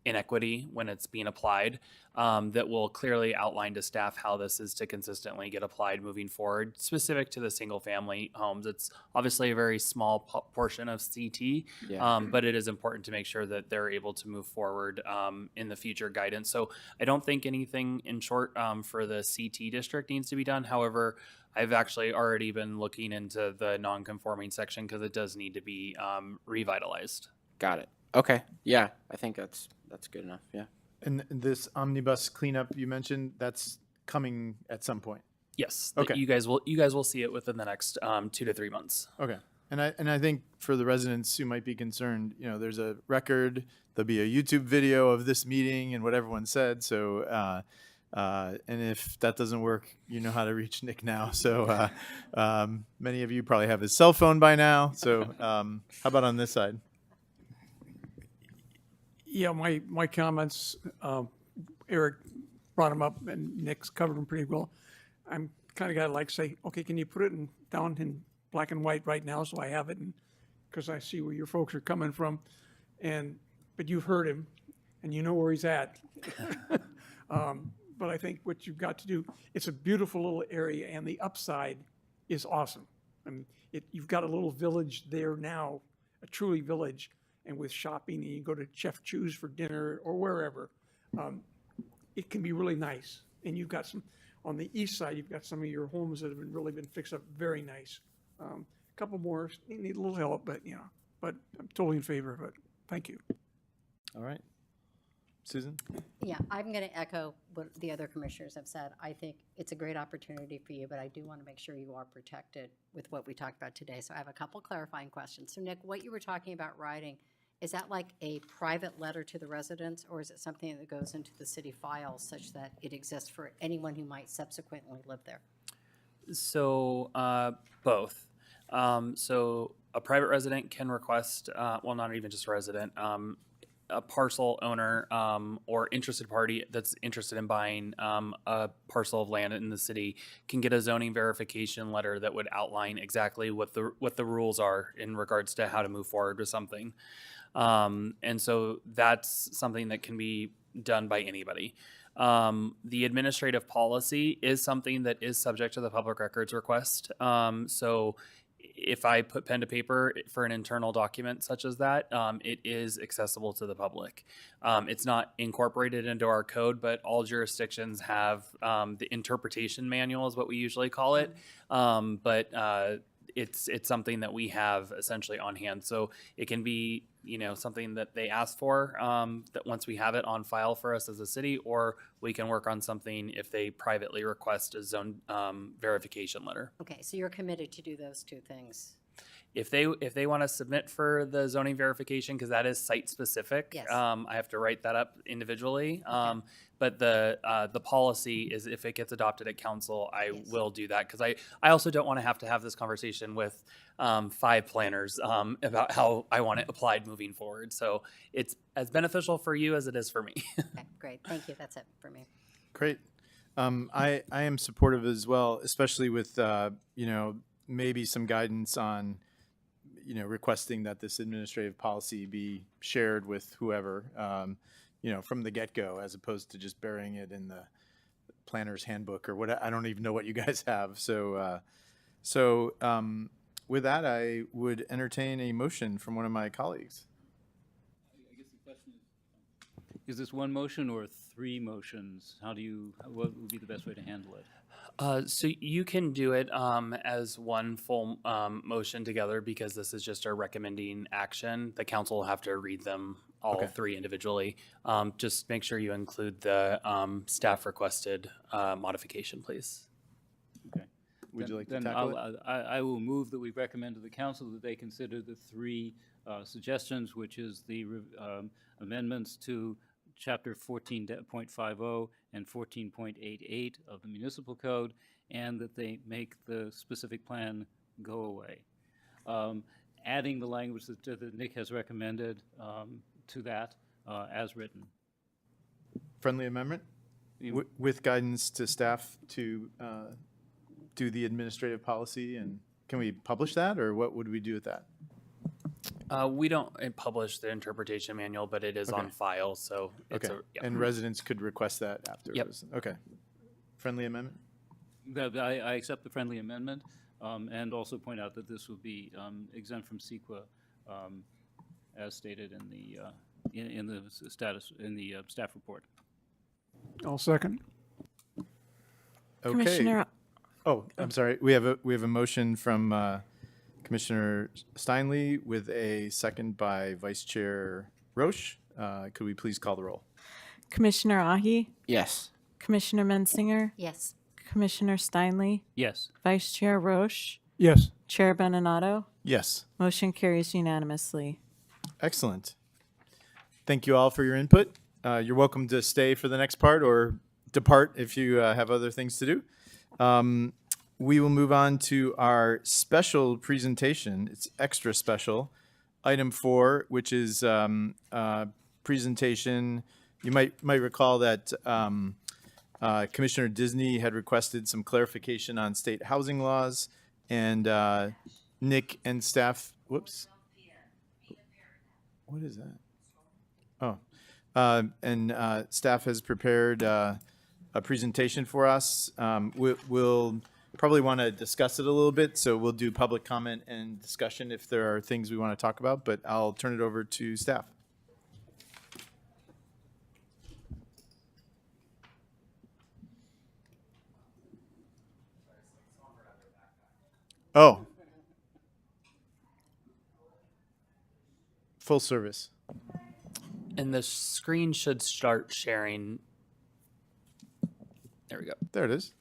A: inequity when it's being applied, that will clearly outline to staff how this is to consistently get applied moving forward, specific to the single family homes. It's obviously a very small portion of CT,
J: Yeah.
A: but it is important to make sure that they're able to move forward in the future guidance. So I don't think anything in short for the CT district needs to be done. However, I've actually already been looking into the non-conforming section because it does need to be revitalized.
J: Got it. Okay. Yeah, I think that's good enough. Yeah.
B: And this omnibus cleanup you mentioned, that's coming at some point.
A: Yes.
B: Okay.
A: You guys will see it within the next 2 to 3 months.
B: Okay. And I think for the residents who might be concerned, there's a record, there'll be a YouTube video of this meeting and what everyone said. So, and if that doesn't work, you know how to reach Nick now. So many of you probably have his cell phone by now. So how about on this side?
C: Yeah, my comments, Eric brought them up and Nick's covered them pretty well. I'm kind of guy like say, okay, can you put it down in black and white right now so I have it, because I see where your folks are coming from, but you've heard him and you know where he's at. But I think what you've got to do, it's a beautiful little area and the upside is awesome. I mean, you've got a little village there now, a truly village, and with shopping, and you go to Chef Chu's for dinner or wherever, it can be really nice. And you've got on the east side, you've got some of your homes that have really been fixed up very nice. A couple more need a little help, but I'm totally in favor of it. Thank you.
B: All right. Susan?
E: Yeah, I'm going to echo what the other commissioners have said. I think it's a great opportunity for you, but I do want to make sure you are protected with what we talked about today. So I have a couple clarifying questions. So Nick, what you were talking about writing, is that like a private letter to the residents, or is it something that goes into the city files such that it exists for anyone who might subsequently live there?
A: So both. So a private resident can request, well, not even just a resident, a parcel owner or interested party that's interested in buying a parcel of land in the city can get a zoning verification letter that would outline exactly what the rules are in regards to how to move forward with something. And so that's something that can be done by anybody. The administrative policy is something that is subject to the public records request. So if I put pen to paper for an internal document such as that, it is accessible to the public. It's not incorporated into our code, but all jurisdictions have the interpretation manual is what we usually call it. But it's something that we have essentially on hand. So it can be, something that they ask for, that once we have it on file for us as a city, or we can work on something if they privately request a zone verification letter.
E: Okay, so you're committed to do those two things.
A: If they want to submit for the zoning verification, because that is site specific,
E: Yes.
A: I have to write that up individually. But the policy is if it gets adopted at council, I
E: Yes.
A: will do that, because I also don't want to have this conversation with 5 planners about how I want it applied moving forward. So it's as beneficial for you as it is for me.
E: Okay, great, thank you, that's it for me.
B: Great. I am supportive as well, especially with, maybe some guidance on, requesting that this administrative policy be shared with whoever, from the get-go, as opposed to just burying it in the planner's handbook or what. I don't even know what you guys have. So with that, I would entertain a motion from one of my colleagues.
G: I guess the question is this one motion or 3 motions? What would be the best way to handle it?
A: So you can do it as one full motion together, because this is just a recommending action. The council will have to read them all
B: Okay.
A: 3 individually. Just make sure you include the staff requested modification, please.
G: Okay.
B: Would you like to
G: Then
B: tackle it?
G: I will move that we recommend to the council that they consider the 3 suggestions, which is the amendments to Chapter 14.50 and 14.88 of the municipal code, and that they make the specific plan go away. Adding the language that Nick has recommended to that as written.
B: Friendly amendment with guidance to staff to do the administrative policy, and can we publish that, or what would we do with that?
A: We don't publish the interpretation manual, but it is on file, so it's
B: Okay.
A: yeah.
B: And residents could request that after.
A: Yep.
B: Okay. Friendly amendment?
G: I accept the friendly amendment, and also point out that this will be exempt from CEQA, as stated in the staff report.
C: I'll second.
B: Okay.
D: Commissioner,
B: Oh, I'm sorry. We have a motion from Commissioner Steinle with a second by Vice Chair Roche. Could we please call the roll?
D: Commissioner Ahi,
J: Yes.
D: Commissioner Mensinger,
E: Yes.
D: Commissioner Steinle,
G: Yes.
D: Vice Chair Roche,
C: Yes.
D: Chair Benenato.
B: Yes.
D: Motion carries unanimously.
B: Excellent. Thank you all for your input. You're welcome to stay for the next part or depart if you have other things to do. We will move on to our special presentation. It's extra special. Item 4, which is presentation. You might recall that Commissioner Disney had requested some clarification on state housing laws, and Nick and staff. Whoops. What is that? Oh, and staff has prepared a presentation for us. We'll probably want to discuss it a little bit, so we'll do public comment and discussion if there are things we want to talk about, but I'll turn it over to staff. Oh. Full service.
A: And the screen should start sharing. There we go.
B: There it is.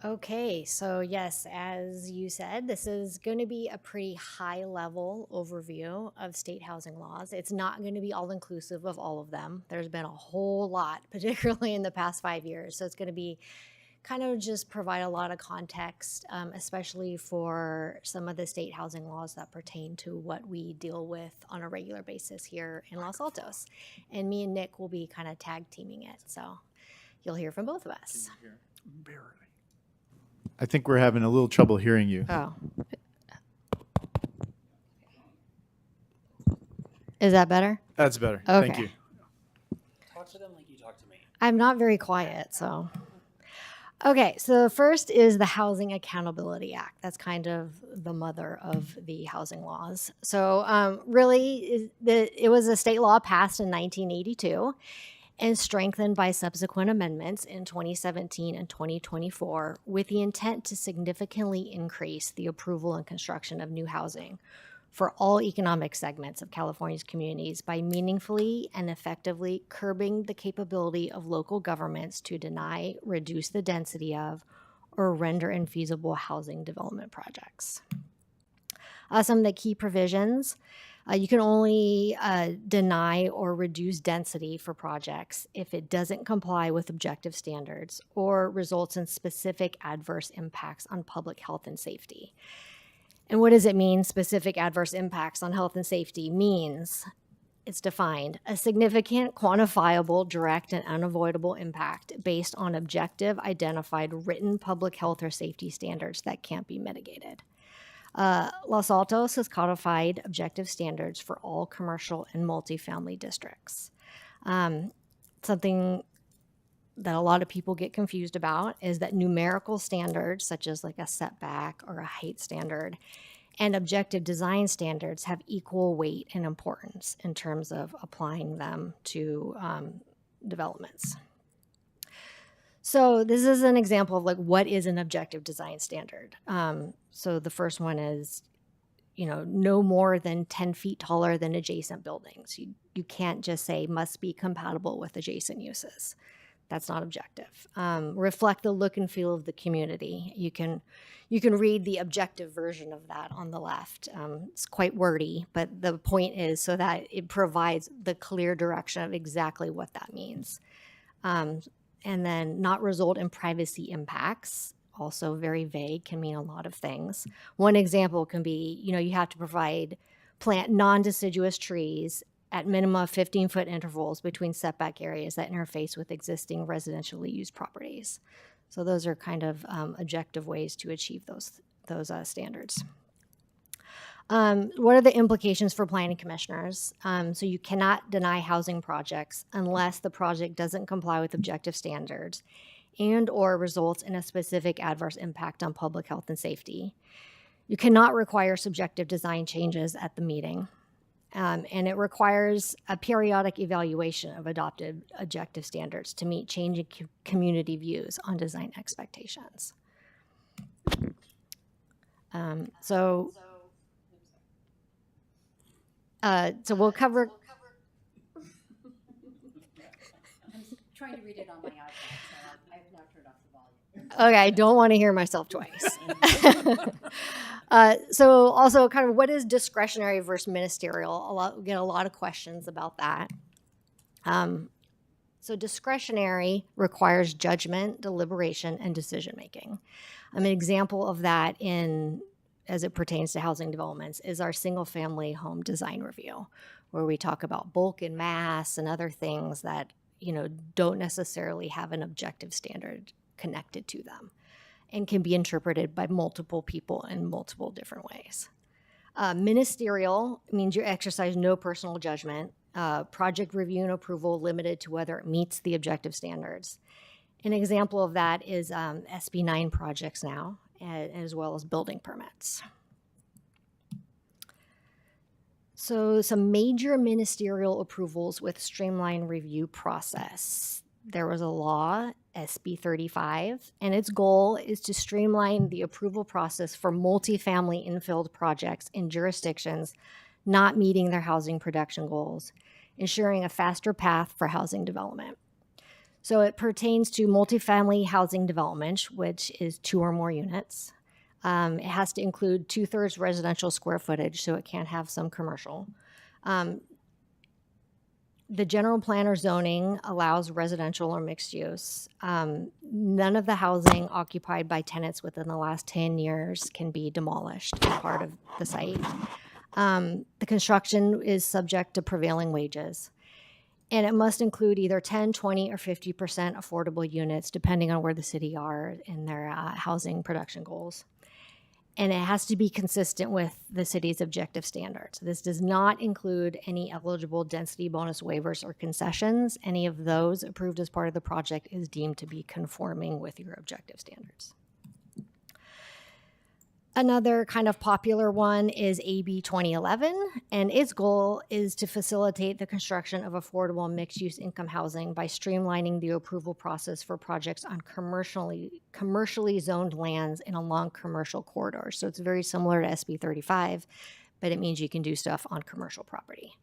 K: Okay, so yes, as you said, this is going to be a pretty high level overview of state housing laws. It's not going to be all inclusive of all of them. There's been a whole lot, particularly in the past 5 years. So it's going to be kind of just provide a lot of context, especially for some of the state housing laws that pertain to what we deal with on a regular basis here in Los Altos. And me and Nick will be kind of tag teaming it. So you'll hear from both of us.
C: Barely.
B: I think we're having a little trouble hearing you.
K: Oh. Is that better?
B: That's better. Thank
K: Okay.
B: you.
A: Talk to them like you talk to me.
K: I'm not very quiet, so. Okay, so first is the Housing Accountability Act. That's kind of the mother of the housing laws. So really, it was a state law passed in 1982 and strengthened by subsequent amendments in 2017 and 2024 with the intent to significantly increase the approval and construction of new housing for all economic segments of California's communities by meaningfully and effectively curbing the capability of local governments to deny, reduce the density of, or render infeasible housing development projects. Some of the key provisions, you can only deny or reduce density for projects if it doesn't comply with objective standards or results in specific adverse impacts on public health and safety. And what does it mean, specific adverse impacts on health and safety? Means, it's defined, a significant, quantifiable, direct, and unavoidable impact based on objective, identified, written public health or safety standards that can't be mitigated. Los Altos has codified objective standards for all commercial and multifamily districts. Something that a lot of people get confused about is that numerical standards, such as like a setback or a height standard, and objective design standards have equal weight and importance in terms of applying them to developments. So this is an example of like what is an objective design standard. So the first one is, no more than 10 feet taller than adjacent buildings. You can't just say must be compatible with adjacent uses. That's not objective. Reflect the look and feel of the community. You can read the objective version of that on the left. It's quite wordy, but the point is so that it provides the clear direction of exactly what that means. And then not result in privacy impacts. Also very vague, can mean a lot of things. One example can be, you have to plant non-deciduous trees at minimum of 15-foot intervals between setback areas that interface with existing residentially used properties. So those are kind of objective ways to achieve those standards. What are the implications for planning commissioners? So you cannot deny housing projects unless the project doesn't comply with objective standards and or results in a specific adverse impact on public health and safety. You cannot require subjective design changes at the meeting. And it requires a periodic evaluation of adopted objective standards to meet changing community views on design expectations. So we'll cover.
E: I'm trying to read it on my iPad, so I have now turned off the volume.
K: Okay, I don't want to hear myself twice. So also kind of what is discretionary versus ministerial? We get a lot of questions about that. So discretionary requires judgment, deliberation, and decision-making. An example of that as it pertains to housing developments is our single-family home design review, where we talk about bulk and mass and other things that, don't necessarily have an objective standard connected to them and can be interpreted by multiple people in multiple different ways. Ministerial means you exercise no personal judgment. Project review and approval limited to whether it meets the objective standards. An example of that is SB 9 projects now, as well as building permits. So some major ministerial approvals with streamlined review process. There was a law, SB 35, and its goal is to streamline the approval process for multifamily infilled projects in jurisdictions not meeting their housing production goals, ensuring a faster path for housing development. So it pertains to multifamily housing development, which is 2 or more units. It has to include 2/3 residential square footage, so it can't have some commercial. The general plan or zoning allows residential or mixed use. None of the housing occupied by tenants within the last 10 years can be demolished as part of the site. The construction is subject to prevailing wages. And it must include either 10, 20, or 50% affordable units, depending on where the city are in their housing production goals. And it has to be consistent with the city's objective standards. This does not include any eligible density bonus waivers or concessions. Any of those approved as part of the project is deemed to be conforming with your objective standards. Another kind of popular one is AB 2011, and its goal is to facilitate the construction of affordable mixed-use income housing by streamlining the approval process for projects on commercially zoned lands and along commercial corridors. So it's very similar to SB 35, but it means you can do stuff on commercial property.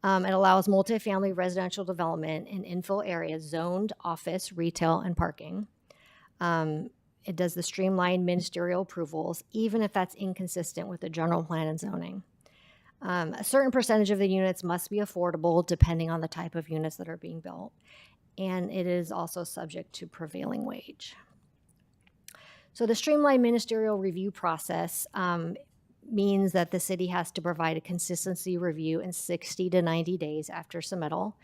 K: It allows multifamily residential development in infill areas zoned office, retail, and parking. It does the streamlined ministerial approvals, even if that's inconsistent with the general plan and zoning. A certain percentage of the units must be affordable depending on the type of units that are being built. And it is also subject to prevailing wage. So the streamlined ministerial review process means that the city has to provide a consistency review in 60 to 90 days after submittal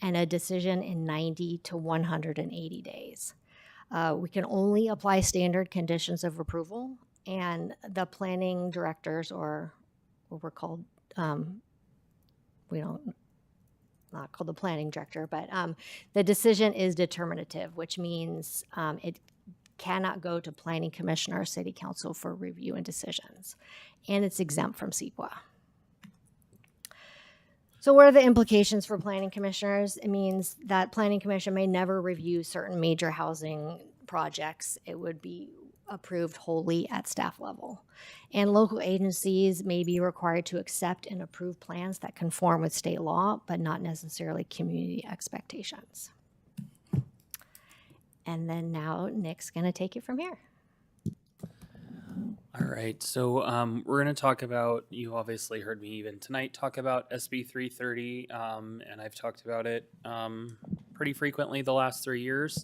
K: and a decision in 90 to 180 days. We can only apply standard conditions of approval, and the planning directors, or what we're called, not called the planning director, but the decision is determinative, which means it cannot go to planning commission or city council for review and decisions, and it's exempt from CEQA. So what are the implications for planning commissioners? It means that planning commission may never review certain major housing projects. It would be approved wholly at staff level. And local agencies may be required to accept and approve plans that conform with state law, but not necessarily community expectations. And then now Nick's gonna take it from here.
A: All right, so we're going to talk about, you obviously heard me even tonight talk about SB 330, and I've talked about it pretty frequently the last 3 years.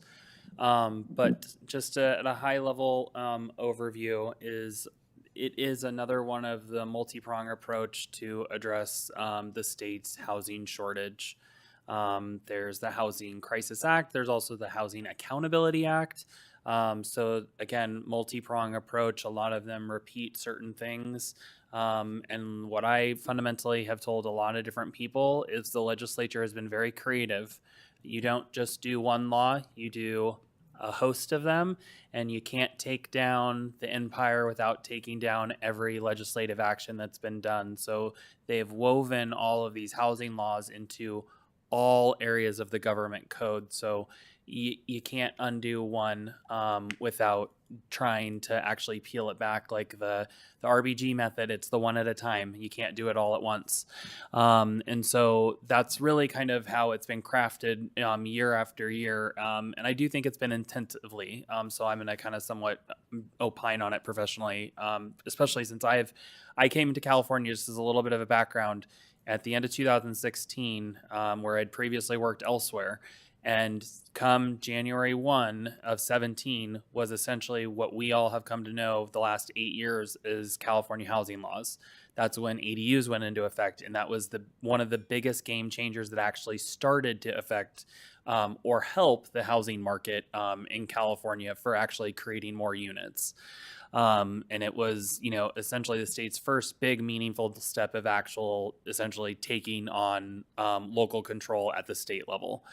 A: But just at a high level overview it is another one of the multi-prong approach to address the state's housing shortage. There's the Housing Crisis Act. There's also the Housing Accountability Act. So again, multi-prong approach. A lot of them repeat certain things. And what I fundamentally have told a lot of different people is the legislature has been very creative. You don't just do one law, you do a host of them, and you can't take down the empire without taking down every legislative action that's been done. So they've woven all of these housing laws into all areas of the government code. So you can't undo one without trying to actually peel it back like the RBG method. It's the one at a time. You can't do it all at once. And so that's really kind of how it's been crafted year after year. And I do think it's been intensively. So I'm going to kind of somewhat opine on it professionally, especially since I came to California, just as a little bit of a background, at the end of 2016, where I'd previously worked elsewhere. And come January 1 of 17 was essentially what we all have come to know the last 8 years is California housing laws. That's when ADUs went into effect, and that was one of the biggest game changers that actually started to affect or help the housing market in California for actually creating more units. And it was, essentially the state's first big meaningful step of essentially taking on local control at the state level.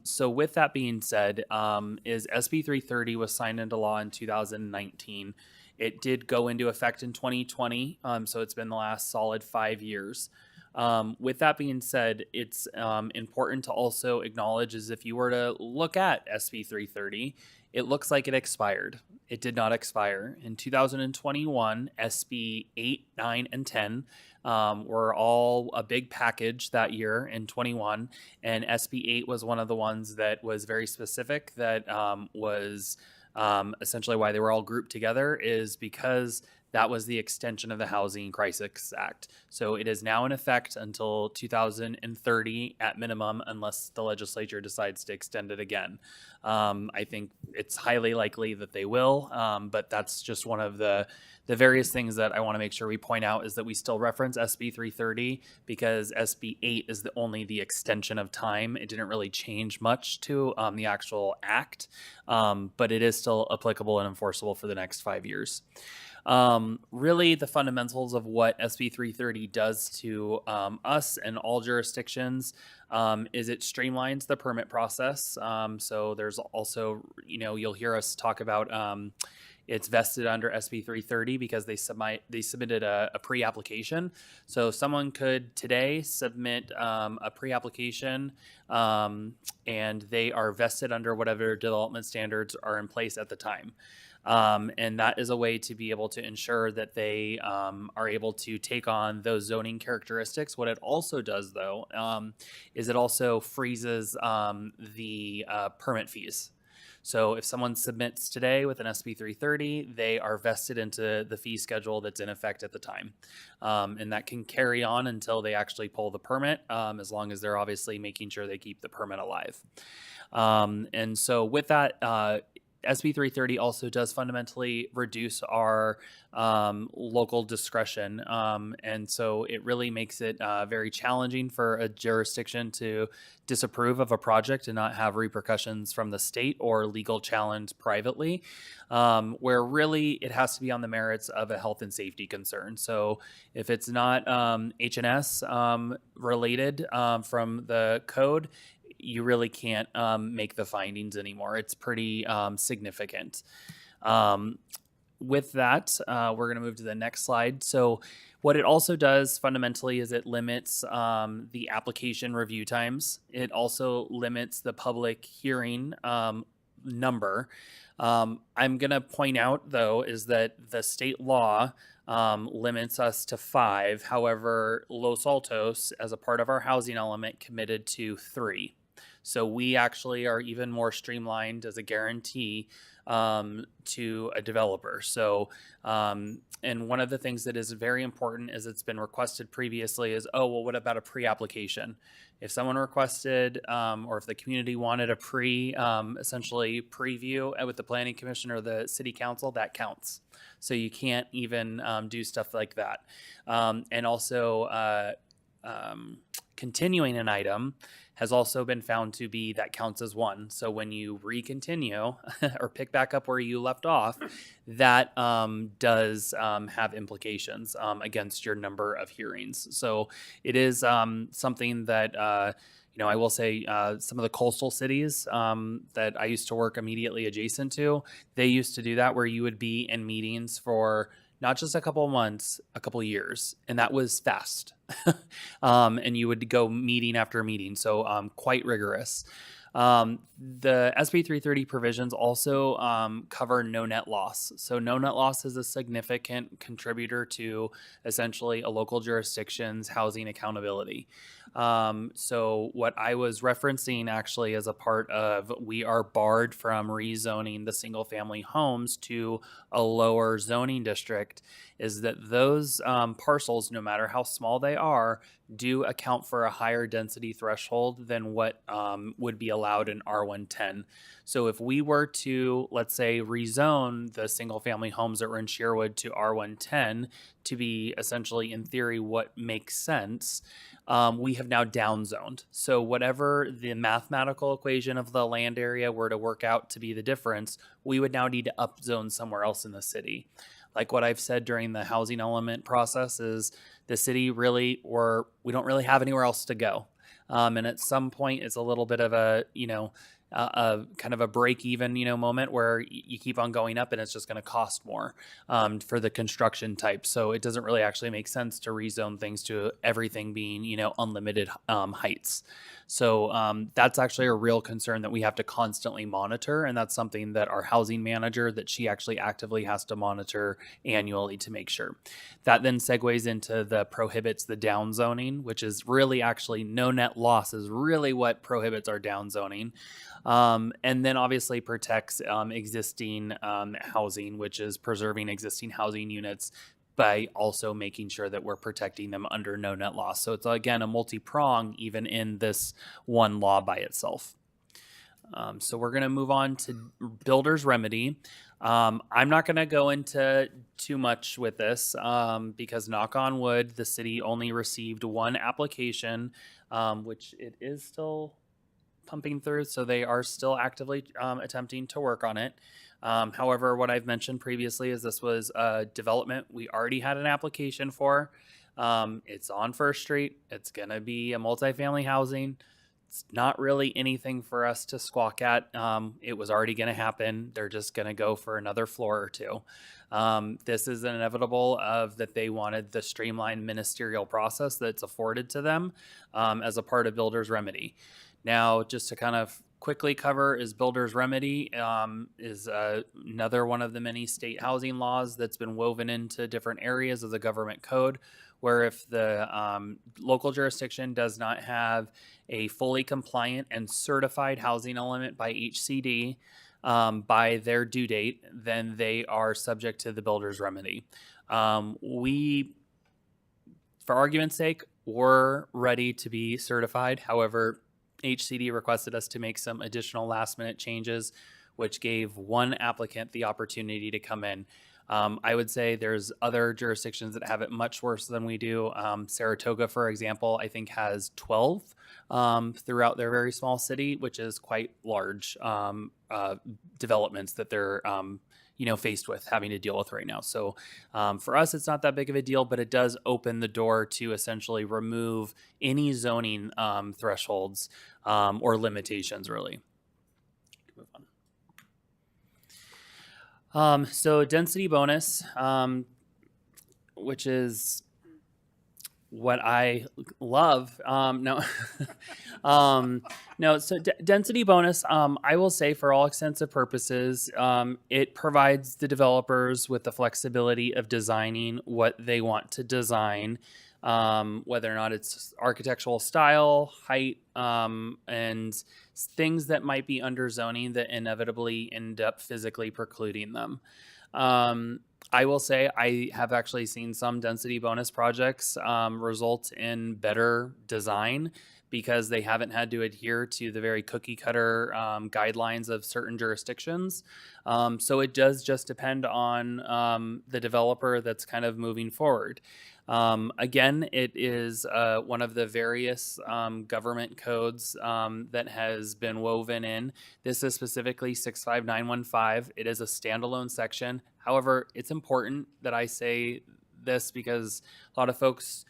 A: So with that being said, is SB 330 was signed into law in 2019. It did go into effect in 2020. So it's been the last solid 5 years. With that being said, it's important to also acknowledge is if you were to look at SB 330, it looks like it expired. It did not expire. In 2021, SB 8, 9, and 10 were all a big package that year in 21. And SB 8 was one of the ones that was very specific that was essentially why they were all grouped together is because that was the extension of the Housing Crisis Act. So it is now in effect until 2030 at minimum, unless the legislature decides to extend it again. I think it's highly likely that they will, but that's just one of the various things that I want to make sure we point out is that we still reference SB 330 because SB 8 is only the extension of time. It didn't really change much to the actual act, but it is still applicable and enforceable for the next 5 years. Really, the fundamentals of what SB 330 does to us and all jurisdictions is it streamlines the permit process. So there's also, you'll hear us talk about it's vested under SB 330 because they submitted a pre-application. So someone could today submit a pre-application and they are vested under whatever development standards are in place at the time. And that is a way to be able to ensure that they are able to take on those zoning characteristics. What it also does, though, is it also freezes the permit fees. So if someone submits today with an SB 330, they are vested into the fee schedule that's in effect at the time. And that can carry on until they actually pull the permit, as long as they're obviously making sure they keep the permit alive. And so with that, SB 330 also does fundamentally reduce our local discretion. And so it really makes it very challenging for a jurisdiction to disapprove of a project and not have repercussions from the state or legal challenge privately, where really it has to be on the merits of a health and safety concern. So if it's not H&S related from the code, you really can't make the findings anymore. It's pretty significant. With that, we're going to move to the next slide. So what it also does fundamentally is it limits the application review times. It also limits the public hearing number. I'm going to point out, though, is that the state law limits us to 5. However, Los Altos, as a part of our housing element, committed to 3. So we actually are even more streamlined as a guarantee to a developer. So, and one of the things that is very important is it's been requested previously is, oh, well, what about a pre-application? If someone requested, or if the community wanted a essentially preview with the planning commission or the city council, that counts. So you can't even do stuff like that. And also, continuing an item has also been found to be that counts as one. So when you recontinue or pick back up where you left off, that does have implications against your number of hearings. So it is something that I will say some of the coastal cities that I used to work immediately adjacent to, they used to do that where you would be in meetings for not just a couple of months, a couple of years, and that was fast. And you would go meeting after meeting, so quite rigorous. The SB 330 provisions also cover no net loss. So no net loss is a significant contributor to essentially a local jurisdiction's housing accountability. So what I was referencing actually as a part of we are barred from rezoning the single family homes to a lower zoning district is that those parcels, no matter how small they are, do account for a higher density threshold than what would be allowed in R110. So if we were to, let's say, rezone the single family homes that were in Sherwood to R110 to be essentially, in theory, what makes sense, we have now downzoned. So whatever the mathematical equation of the land area were to work out to be the difference, we would now need to upzone somewhere else in the city. Like what I've said during the housing element process is the city really, or we don't really have anywhere else to go. And at some point it's a little bit of a kind of a break even, moment where you keep on going up and it's just going to cost more for the construction type. So it doesn't really actually make sense to rezone things to everything being, unlimited heights. So that's actually a real concern that we have to constantly monitor. And that's something that our housing manager, that she actually actively has to monitor annually to make sure. That then segues into the prohibits the downzoning, which is really actually no net loss is really what prohibits our downzoning. And then obviously protects existing housing, which is preserving existing housing units by also making sure that we're protecting them under no net loss. So it's again a multi-prong even in this one law by itself. So we're going to move on to builder's remedy. I'm not going to go into too much with this because knock on wood, the city only received one application, which it is still pumping through, so they are still actively attempting to work on it. However, what I've mentioned previously is this was a development we already had an application for. It's on First Street. It's going to be a multifamily housing. It's not really anything for us to squawk at. It was already going to happen. They're just going to go for another floor or two. This is inevitable of that they wanted the streamlined ministerial process that's afforded to them as a part of builder's remedy. Now, just to kind of quickly cover is builder's remedy is another one of the many state housing laws that's been woven into different areas of the government code, where if the local jurisdiction does not have a fully compliant and certified housing element by HCD by their due date, then they are subject to the builder's remedy. We, for argument's sake, were ready to be certified. However, HCD requested us to make some additional last minute changes, which gave one applicant the opportunity to come in. I would say there's other jurisdictions that have it much worse than we do. Saratoga, for example, I think has 12 throughout their very small city, which is quite large developments that they're faced with having to deal with right now. So for us, it's not that big of a deal, but it does open the door to essentially remove any zoning thresholds or limitations, really. Move on. So density bonus, which is what I love. No, So density bonus, I will say for all extensive purposes, it provides the developers with the flexibility of designing what they want to design, whether or not it's architectural style, height, and things that might be under zoning that inevitably end up physically precluding them. I will say I have actually seen some density bonus projects result in better design because they haven't had to adhere to the very cookie cutter guidelines of certain jurisdictions. So it does just depend on the developer that's kind of moving forward. Again, it is one of the various government codes that has been woven in. This is specifically 65915. It is a standalone section. However, it's important that I say this because a lot of folks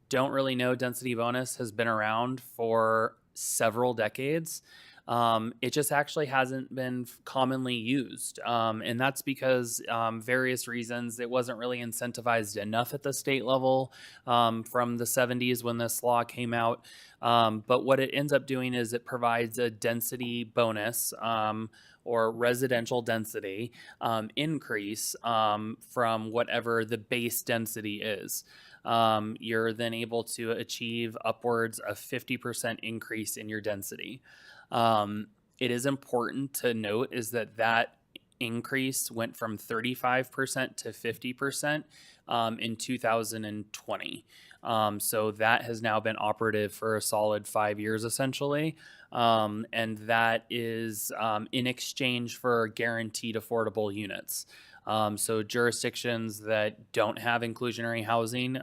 A: don't really know density bonus has been around for several decades. It just actually hasn't been commonly used. And that's because various reasons. It wasn't really incentivized enough at the state level from the 70s when this law came out. But what it ends up doing is it provides a density bonus or residential density increase from whatever the base density is. You're then able to achieve upwards of 50% increase in your density. It is important to note is that increase went from 35% to 50% in 2020. So that has now been operative for a solid 5 years, essentially. And that is in exchange for guaranteed affordable units. So jurisdictions that don't have inclusionary housing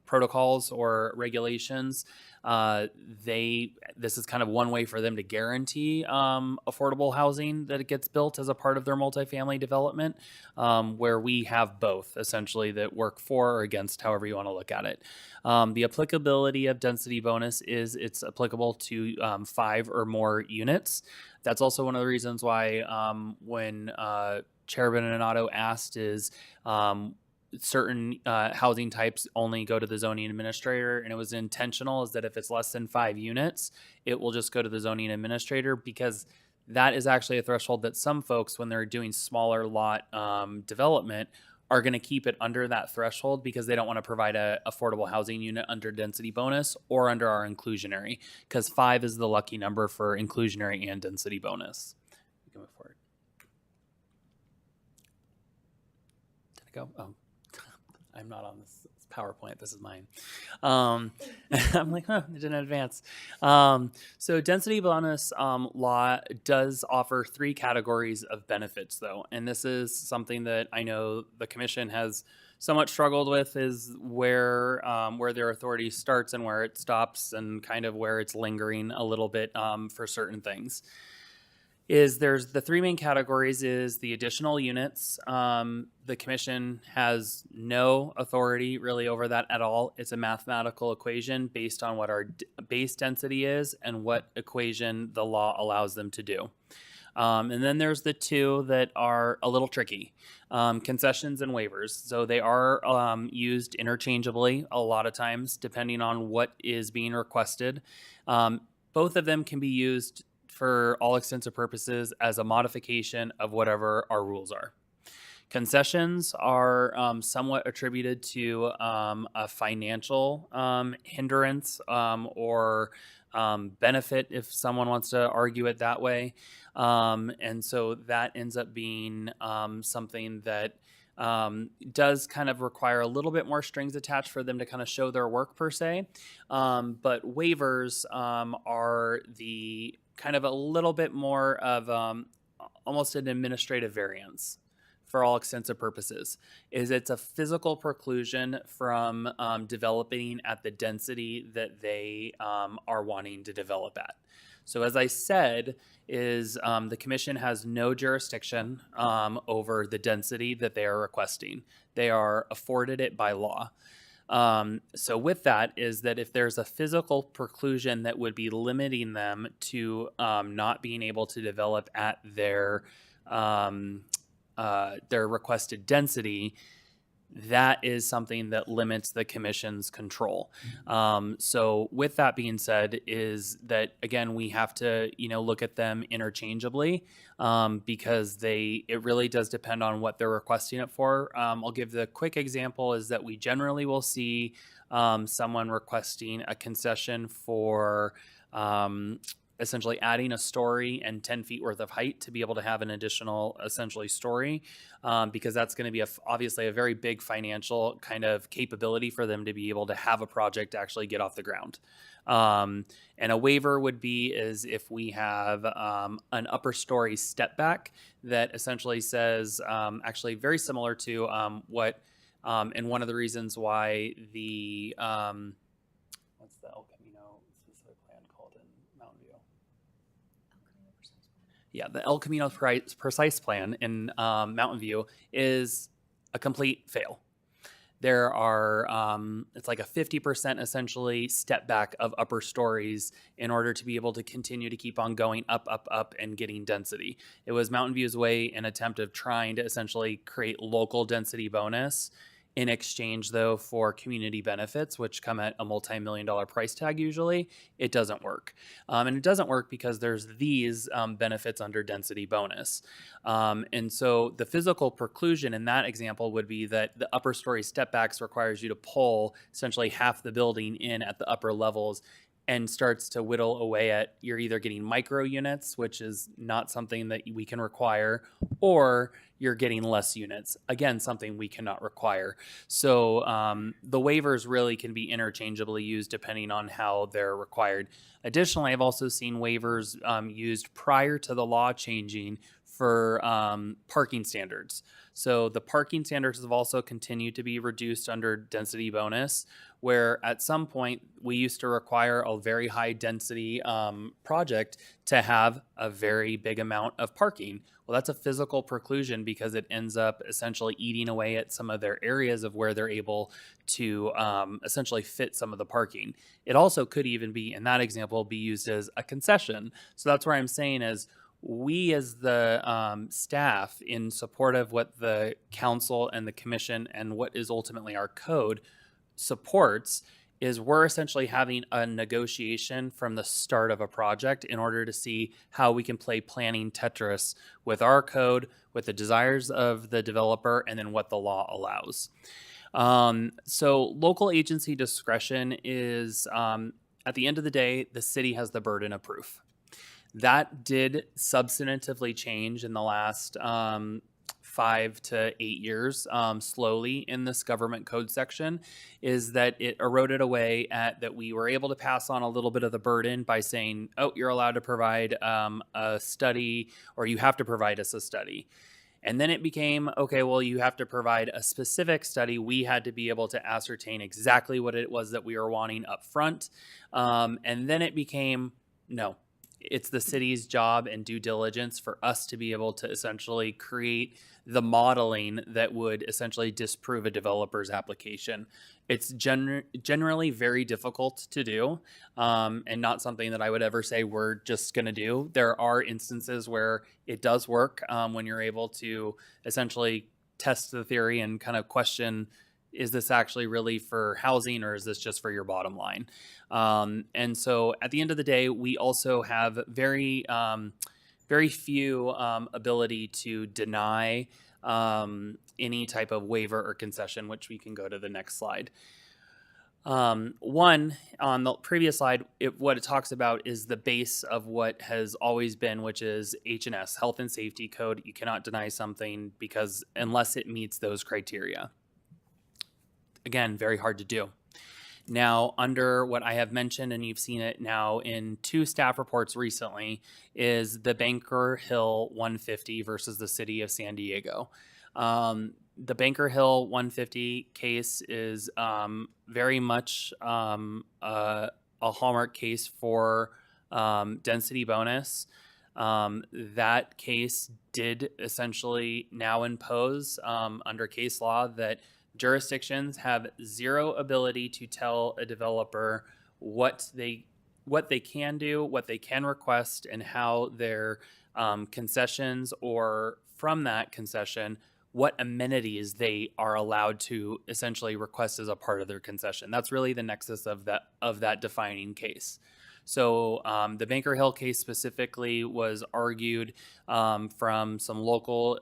A: protocols or regulations, this is kind of one way for them to guarantee affordable housing that it gets built as a part of their multifamily development, where we have both essentially that work for or against, however you want to look at it. The applicability of density bonus is it's applicable to 5 or more units. That's also one of the reasons why when Chair Beninato asked is certain housing types only go to the zoning administrator, and it was intentional, is that if it's less than 5 units, it will just go to the zoning administrator, because that is actually a threshold that some folks, when they're doing smaller lot development, are going to keep it under that threshold because they don't want to provide a affordable housing unit under density bonus or under our inclusionary, because 5 is the lucky number for inclusionary and density bonus. We can move forward. Did I go? Oh. I'm not on this PowerPoint. This is mine. I'm like, it didn't advance. So density bonus law does offer 3 categories of benefits, though. And this is something that I know the commission has somewhat struggled with, is where their authority starts and where it stops, and kind of where it's lingering a little bit for certain things. There's the 3 main categories is the additional units. The commission has no authority really over that at all. It's a mathematical equation based on what our base density is and what equation the law allows them to do. And then there's the 2 that are a little tricky, concessions and waivers. So they are used interchangeably a lot of times, depending on what is being requested. Both of them can be used for all extensive purposes as a modification of whatever our rules are. Concessions are somewhat attributed to a financial hindrance or benefit, if someone wants to argue it that way. And so that ends up being something that does kind of require a little bit more strings attached for them to kind of show their work per se. But waivers are the kind of a little bit more of almost an administrative variance for all extensive purposes. It's a physical preclusion from developing at the density that they are wanting to develop at. So as I said, the commission has no jurisdiction over the density that they are requesting. They are afforded it by law. So with that is that if there's a physical preclusion that would be limiting them to not being able to develop at their requested density, that is something that limits the commission's control. So with that being said, is that again, we have to, look at them interchangeably because it really does depend on what they're requesting it for. I'll give the quick example is that we generally will see someone requesting a concession for essentially adding a story and 10 feet worth of height to be able to have an additional essentially story, because that's going to be obviously a very big financial kind of capability for them to be able to have a project actually get off the ground. And a waiver would be is if we have an upper story step back that essentially says, actually very similar to what, and one of the reasons why the, what's the El Camino specific plan called in Mountain View? Yeah, the El Camino Precise Plan in Mountain View is a complete fail. There are, it's like a 50% essentially step back of upper stories in order to be able to continue to keep on going up, up, up and getting density. It was Mountain View's way, an attempt of trying to essentially create local density bonus in exchange, though, for community benefits, which come at a multi-million-dollar price tag usually. It doesn't work. And it doesn't work because there's these benefits under density bonus. And so the physical preclusion in that example would be that the upper story step backs requires you to pull essentially half the building in at the upper levels and starts to whittle away at, you're either getting micro units, which is not something that we can require, or you're getting less units. Again, something we cannot require. So the waivers really can be interchangeably used depending on how they're required. Additionally, I've also seen waivers used prior to the law changing for parking standards. So the parking standards have also continued to be reduced under density bonus, where at some point we used to require a very high density project to have a very big amount of parking. Well, that's a physical preclusion because it ends up essentially eating away at some of their areas of where they're able to essentially fit some of the parking. It also could even be, in that example, be used as a concession. So that's where I'm saying is, we as the staff, in support of what the council and the commission and what is ultimately our code supports, is we're essentially having a negotiation from the start of a project in order to see how we can play planning Tetris with our code, with the desires of the developer, and then what the law allows. So local agency discretion is, at the end of the day, the city has the burden of proof. That did substantively change in the last 5 to 8 years, slowly in this government code section, is that it eroded away at that we were able to pass on a little bit of the burden by saying, oh, you're allowed to provide a study, or you have to provide us a study. And then it became, okay, well, you have to provide a specific study. We had to be able to ascertain exactly what it was that we were wanting up front. And then it became, no, it's the city's job and due diligence for us to be able to essentially create the modeling that would essentially disprove a developer's application. It's generally very difficult to do, and not something that I would ever say we're just going to do. There are instances where it does work when you're able to essentially test the theory and kind of question, is this actually really for housing, or is this just for your bottom line? And so at the end of the day, we also have very few ability to deny any type of waiver or concession, which we can go to the next slide. One, on the previous slide, what it talks about is the base of what has always been, which is H&S, Health and Safety Code. You cannot deny something because unless it meets those criteria. Again, very hard to do. Now, under what I have mentioned, and you've seen it now in 2 staff reports recently, is the Banker Hill 150 versus the city of San Diego. The Banker Hill 150 case is very much a hallmark case for density bonus. That case did essentially now impose under case law that jurisdictions have zero ability to tell a developer what they can do, what they can request, and how their concessions, or from that concession, what amenities they are allowed to essentially request as a part of their concession. That's really the nexus of that defining case. So the Banker Hill case specifically was argued from some local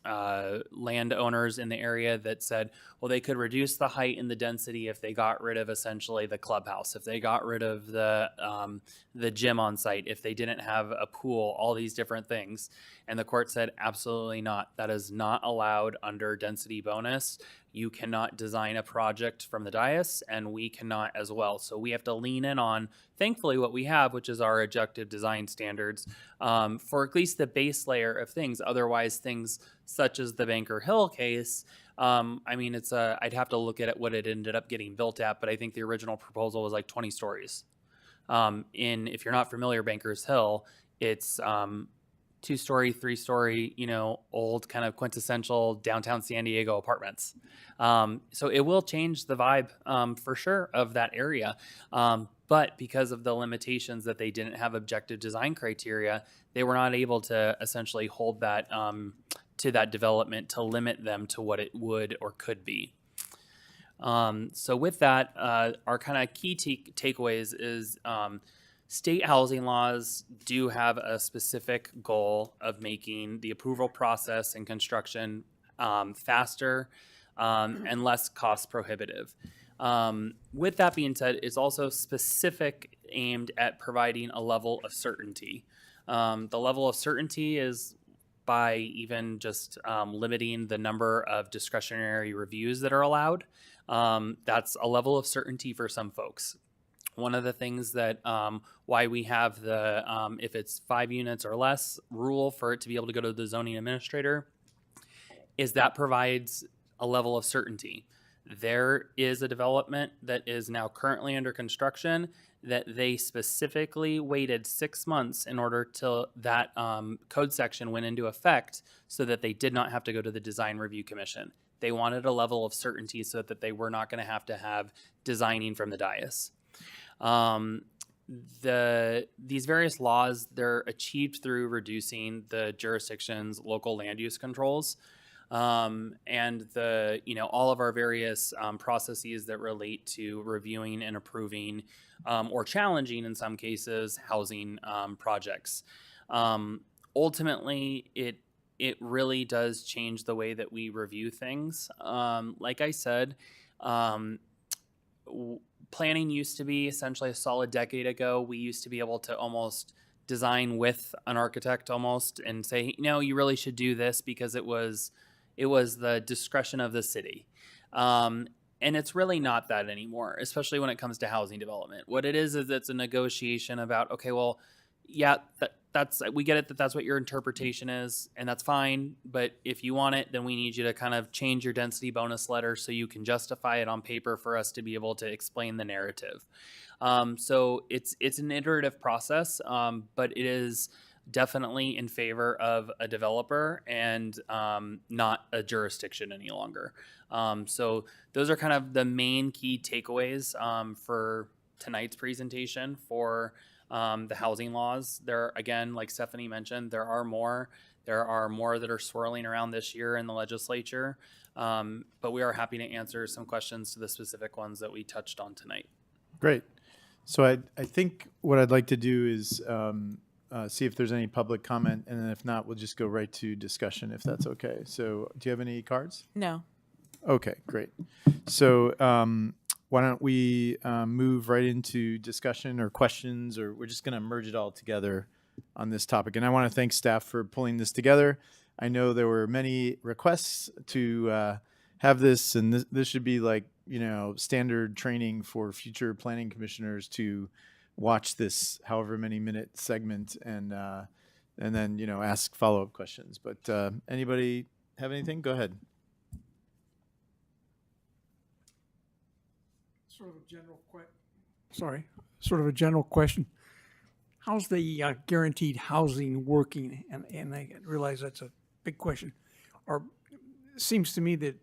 A: landowners in the area that said, well, they could reduce the height and the density if they got rid of essentially the clubhouse, if they got rid of the gym on site, if they didn't have a pool, all these different things. And the court said, absolutely not. That is not allowed under density bonus. You cannot design a project from the dais, and we cannot as well. So we have to lean in on, thankfully, what we have, which is our objective design standards for at least the base layer of things. Otherwise, things such as the Banker Hill case, I mean, I'd have to look at it, what it ended up getting built at, but I think the original proposal was like 20 stories. If you're not familiar, Bankers Hill, it's 2-story, 3-story, old kind of quintessential downtown San Diego apartments. So it will change the vibe for sure of that area. But because of the limitations that they didn't have objective design criteria, they were not able to essentially hold that to that development to limit them to what it would or could be. So with that, our kind of key takeaways is state housing laws do have a specific goal of making the approval process and construction faster and less cost prohibitive. With that being said, it's also specific aimed at providing a level of certainty. The level of certainty is by even just limiting the number of discretionary reviews that are allowed. That's a level of certainty for some folks. One of the things that why we have the if it's 5 units or less rule for it to be able to go to the zoning administrator is that provides a level of certainty. There is a development that is now currently under construction that they specifically waited 6 months in order till that code section went into effect so that they did not have to go to the design review commission. They wanted a level of certainty so that they were not going to have designing from the dais. These various laws, they're achieved through reducing the jurisdiction's local land use controls. And all of our various processes that relate to reviewing and approving or challenging, in some cases, housing projects. Ultimately, it really does change the way that we review things. Like I said, planning used to be essentially a solid decade ago. We used to be able to almost design with an architect almost and say, you really should do this because it was the discretion of the city. And it's really not that anymore, especially when it comes to housing development. What it is it's a negotiation about, okay, well, yeah, we get it that's what your interpretation is, and that's fine. But if you want it, then we need you to kind of change your density bonus letter so you can justify it on paper for us to be able to explain the narrative. So it's an iterative process, but it is definitely in favor of a developer and not a jurisdiction any longer. So those are kind of the main key takeaways for tonight's presentation for the housing laws. There, again, like Stephanie mentioned, there are more. There are more that are swirling around this year in the legislature, but we are happy to answer some questions to the specific ones that we touched on tonight.
B: Great. So I think what I'd like to do is see if there's any public comment, and then if not, we'll just go right to discussion if that's okay. So do you have any cards?
D: No.
B: Okay, great. So why don't we move right into discussion or questions, or we're just going to merge it all together on this topic. And I want to thank staff for pulling this together. I know there were many requests to have this, and this should be like, standard training for future planning commissioners to watch this however many minute segment and then, ask follow-up questions. But anybody have anything? Go ahead.
C: Sort of a general question. How's the guaranteed housing working? And I realize that's a big question. It seems to me that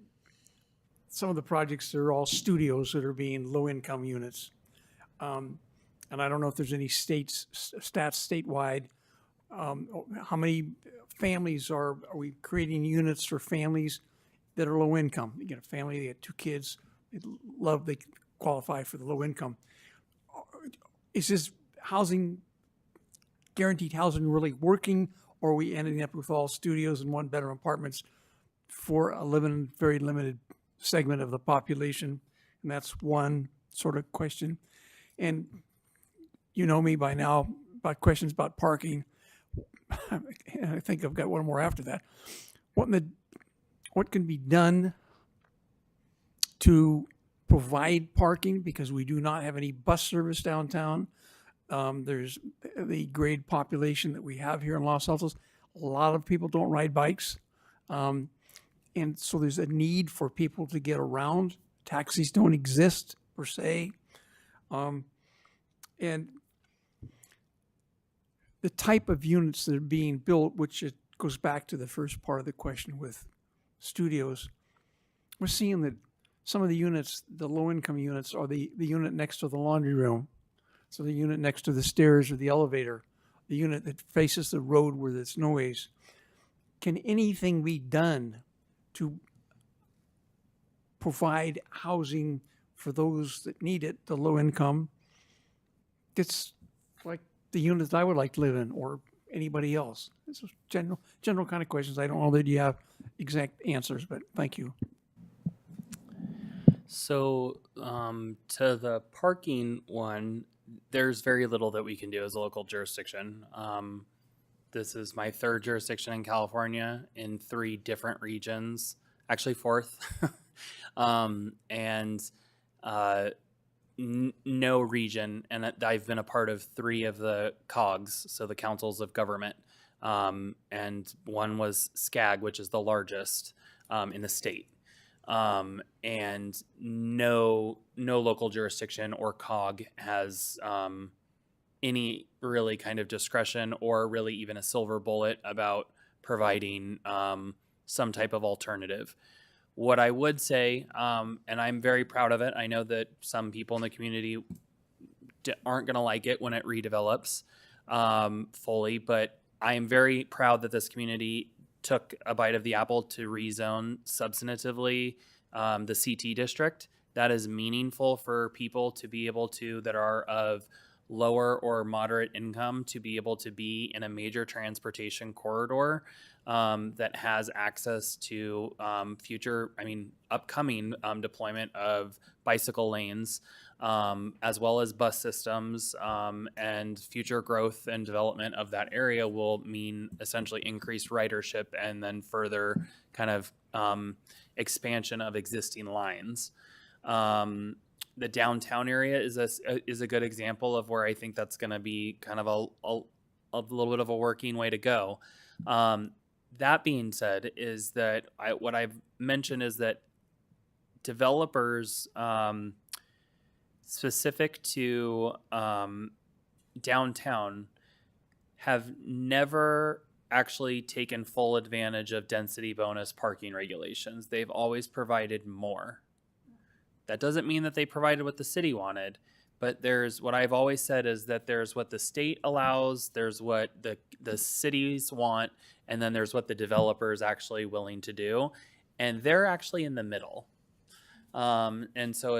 C: some of the projects are all studios that are being low-income units. And I don't know if there's any stats statewide. How many families are we creating units for families that are low income? You get a family, they got 2 kids, they qualify for the low income. Is this housing, guaranteed housing really working, or are we ending up with all studios and one-bedroom apartments for a very limited segment of the population? And that's one sort of question. And you know me by now about questions about parking. I think I've got one more after that. What can be done to provide parking, because we do not have any bus service downtown? There's the grade population that we have here in Los Altos. A lot of people don't ride bikes. And so there's a need for people to get around. Taxis don't exist per se. And the type of units that are being built, which it goes back to the first part of the question with studios, we're seeing that some of the units, the low-income units, are the unit next to the laundry room. So the unit next to the stairs or the elevator, the unit that faces the road where there's noise. Can anything be done to provide housing for those that need it, the low income? It's like the unit that I would like to live in, or anybody else. It's just general kind of questions. I don't know that you have exact answers, but thank you.
A: So, to the parking one, there's very little that we can do as a local jurisdiction. This is my third jurisdiction in California in 3 different regions, actually 4th. No region, and I've been a part of 3 of the COGs, so the councils of government, and one was SCAG, which is the largest in the state. And no local jurisdiction or COG has any really kind of discretion or really even a silver bullet about providing some type of alternative. What I would say, and I'm very proud of it, I know that some people in the community aren't going to like it when it redevelops fully, but I am very proud that this community took a bite of the apple to rezone substantively the CT district. That is meaningful for people to be able to, that are of lower or moderate income, to be able to be in a major transportation corridor that has access to upcoming deployment of bicycle lanes, as well as bus systems, and future growth and development of that area will mean essentially increased ridership and then further kind of expansion of existing lines. The downtown area is a good example of where I think that's going to be kind of a little bit of a working way to go. That being said, is that what I've mentioned is that developers specific to downtown have never actually taken full advantage of density bonus parking regulations. They've always provided more. That doesn't mean that they provided what the city wanted, but there's what I've always said is that there's what the state allows, there's what the cities want, and then there's what the developer is actually willing to do, and they're actually in the middle. And so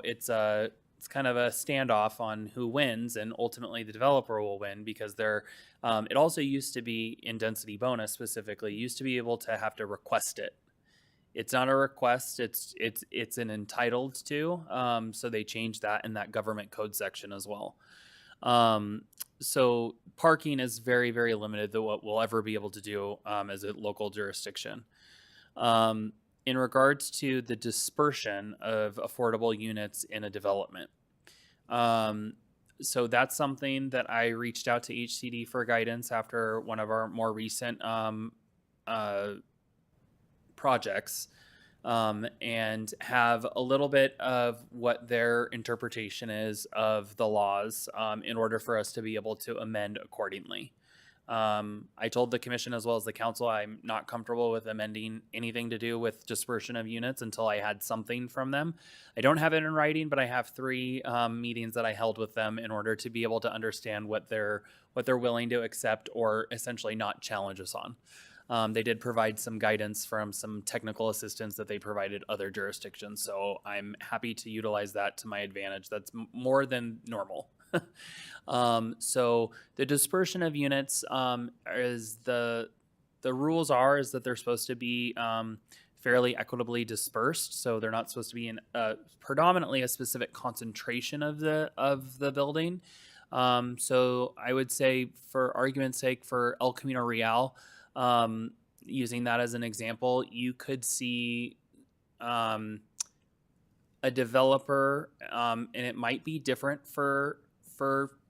A: it's kind of a standoff on who wins, and ultimately the developer will win because it also used to be in density bonus specifically, used to be able to have to request it. It's not a request, it's an entitled to, so they changed that in that government code section as well. So parking is very, very limited to what we'll ever be able to do as a local jurisdiction. In regards to the dispersion of affordable units in a development. So that's something that I reached out to HCD for guidance after one of our more recent projects, and have a little bit of what their interpretation is of the laws in order for us to be able to amend accordingly. I told the commission as well as the council I'm not comfortable with amending anything to do with dispersion of units until I had something from them. I don't have it in writing, but I have 3 meetings that I held with them in order to be able to understand what they're willing to accept or essentially not challenge us on. They did provide some guidance from some technical assistance that they provided other jurisdictions, so I'm happy to utilize that to my advantage. That's more than normal. So the dispersion of units is the rules are is that they're supposed to be fairly equitably dispersed. So they're not supposed to be in predominantly a specific concentration of the building. So I would say, for argument's sake, for El Camino Real, using that as an example, you could see a developer, and it might be different for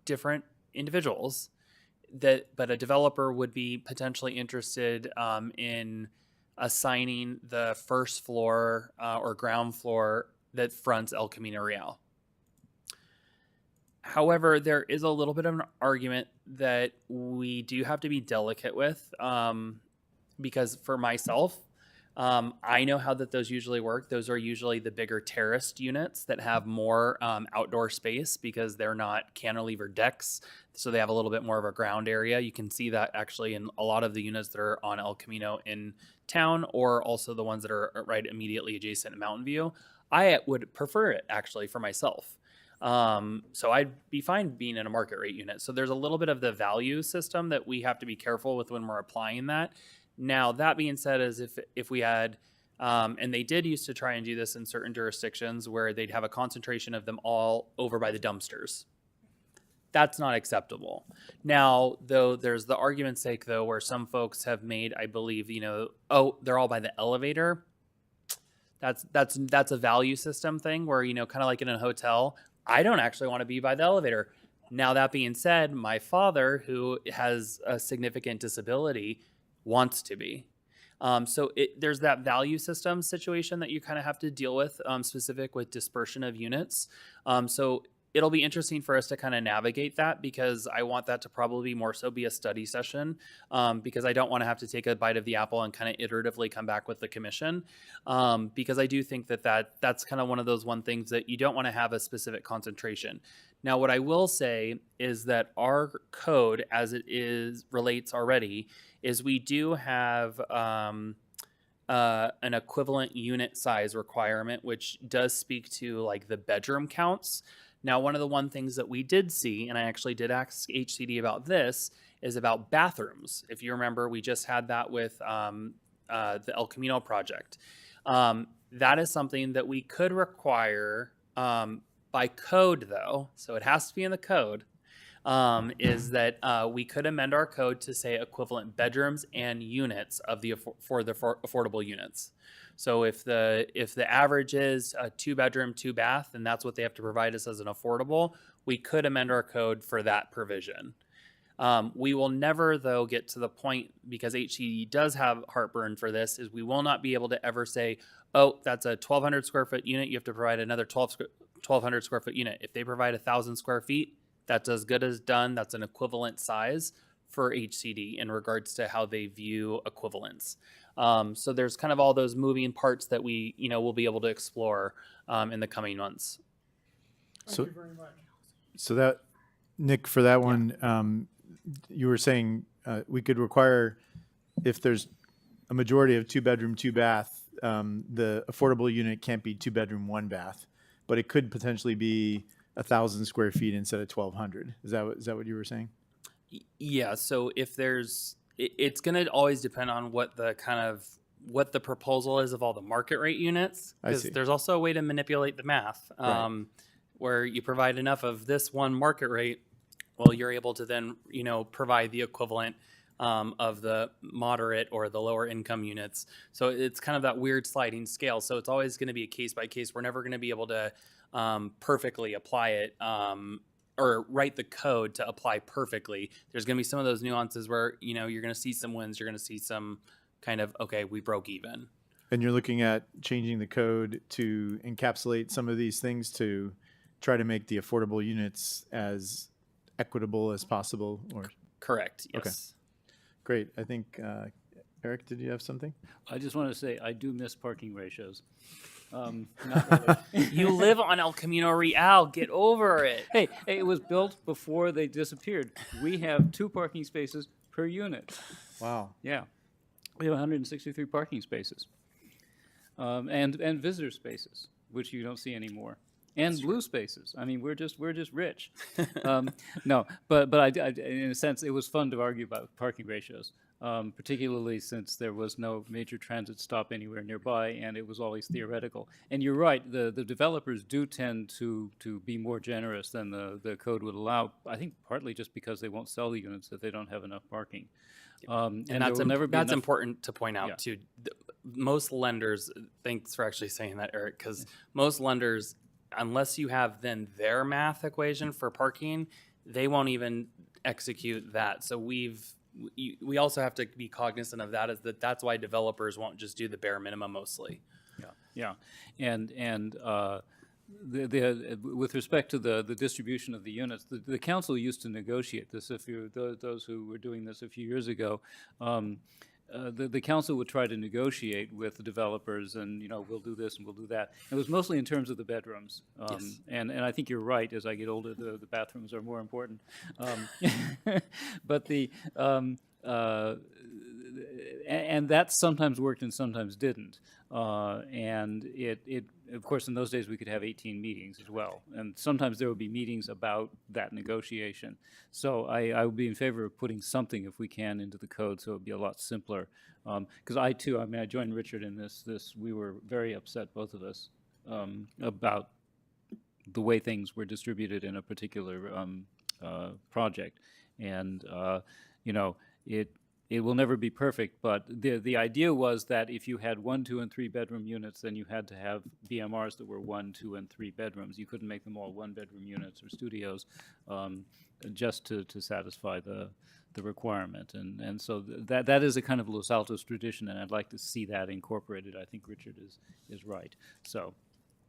A: different individuals. But a developer would be potentially interested in assigning the first floor or ground floor that fronts El Camino Real. However, there is a little bit of an argument that we do have to be delicate with, because for myself, I know how that those usually work. Those are usually the bigger terraced units that have more outdoor space because they're not cantilever decks, so they have a little bit more of a ground area. You can see that actually in a lot of the units that are on El Camino in town, or also the ones that are right immediately adjacent to Mountain View. I would prefer it actually for myself. So I'd be fine being in a market rate unit. So there's a little bit of the value system that we have to be careful with when we're applying that. Now, that being said, is if we had, and they did used to try and do this in certain jurisdictions where they'd have a concentration of them all over by the dumpsters. That's not acceptable. Now, though, there's the argument's sake, though, where some folks have made, I believe, oh, they're all by the elevator. That's a value system thing where, kind of like in a hotel, I don't actually want to be by the elevator. Now, that being said, my father, who has a significant disability, wants to be. So there's that value system situation that you kind of have to deal with, specific with dispersion of units. So it'll be interesting for us to kind of navigate that, because I want that to probably more so be a study session, because I don't want to have to take a bite of the apple and kind of iteratively come back with the commission, because I do think that's kind of one of those things that you don't want to have a specific concentration. Now, what I will say is that our code, as it relates already, is we do have an equivalent unit size requirement, which does speak to like the bedroom counts. Now, one of the things that we did see, and I actually did ask HCD about this, is about bathrooms. If you remember, we just had that with the El Camino project. That is something that we could require by code, though, so it has to be in the code, is that we could amend our code to say equivalent bedrooms and units of for the affordable units. So if the average is a 2-bedroom, 2-bath, and that's what they have to provide us as an affordable, we could amend our code for that provision. We will never, though, get to the point, because HCD does have heartburn for this, is we will not be able to ever say, oh, that's a 1,200 square foot unit, you have to provide another 1,200 square foot unit. If they provide 1,000 square feet, that's as good as done. That's an equivalent size for HCD in regards to how they view equivalence. So there's kind of all those moving parts that we, will be able to explore in the coming months.
C: Thank you very much.
B: So that, Nick, for that one, you were saying we could require, if there's a majority of 2-bedroom, 2-bath, the affordable unit can't be 2-bedroom, 1-bath, but it could potentially be 1,000 square feet instead of 1,200. Is that what you were saying?
A: Yeah. So if it's going to always depend on what the proposal is of all the market rate units,
B: I
A: because
B: see.
A: there's also a way to manipulate the math,
B: Right.
A: where you provide enough of this one market rate, well, you're able to then, provide the equivalent of the moderate or the lower income units. So it's kind of that weird sliding scale. So it's always going to be a case by case. We're never going to be able to perfectly apply it, or write the code to apply perfectly. There's going to be some of those nuances where, you're going to see some wins, you're going to see some kind of, okay, we broke even.
B: And you're looking at changing the code to encapsulate some of these things to try to make the affordable units as equitable as possible, or?
A: Correct. Yes.
B: Okay. Great. I think, Eric, did you have something?
G: I just want to say I do miss parking ratios. Not really.
A: You live on El Camino Real. Get over it.
G: Hey, it was built before they disappeared. We have 2 parking spaces per unit.
B: Wow.
G: Yeah, we have 163 parking spaces, and visitor spaces, which you don't see anymore. and blue spaces. I mean, we're just rich. No, but in a sense, it was fun to argue about parking ratios, particularly since there was no major transit stop anywhere nearby, and it was always theoretical. And you're right, the developers do tend to be more generous than the code would allow. I think partly just because they won't sell the units if they don't have enough parking.
A: And
G: there
A: that's
G: will never be
A: that's
G: enough-
A: important to point out
G: Yeah.
A: too. Most lenders, thanks for actually saying that, Eric, because most lenders, unless you have then their math equation for parking, they won't even execute that. So we also have to be cognizant of that, is that that's why developers won't just do the bare minimum mostly.
G: Yeah, and with respect to the distribution of the units, the council used to negotiate this. If you those who were doing this a few years ago, the council would try to negotiate with the developers, and we'll do this and we'll do that. It was mostly in terms of the bedrooms,
A: Yes.
G: and I think you're right. As I get older, the bathrooms are more important. But and that sometimes worked and sometimes didn't. And it of course, in those days we could have 18 meetings as well, and sometimes there would be meetings about that negotiation. So I would be in favor of putting something, if we can, into the code, so it would be a lot simpler. Because I joined Richard in this. We were very upset, both of us, about the way things were distributed in a particular project, and it will never be perfect, but the idea was that if you had 1, 2, and 3 bedroom units, then you had to have BMRs that were 1, 2, and 3 bedrooms. You couldn't make them all 1-bedroom units or studios, just to satisfy the requirement. And so that is a kind of Los Altos tradition, and I'd like to see that incorporated. I think Richard is right. So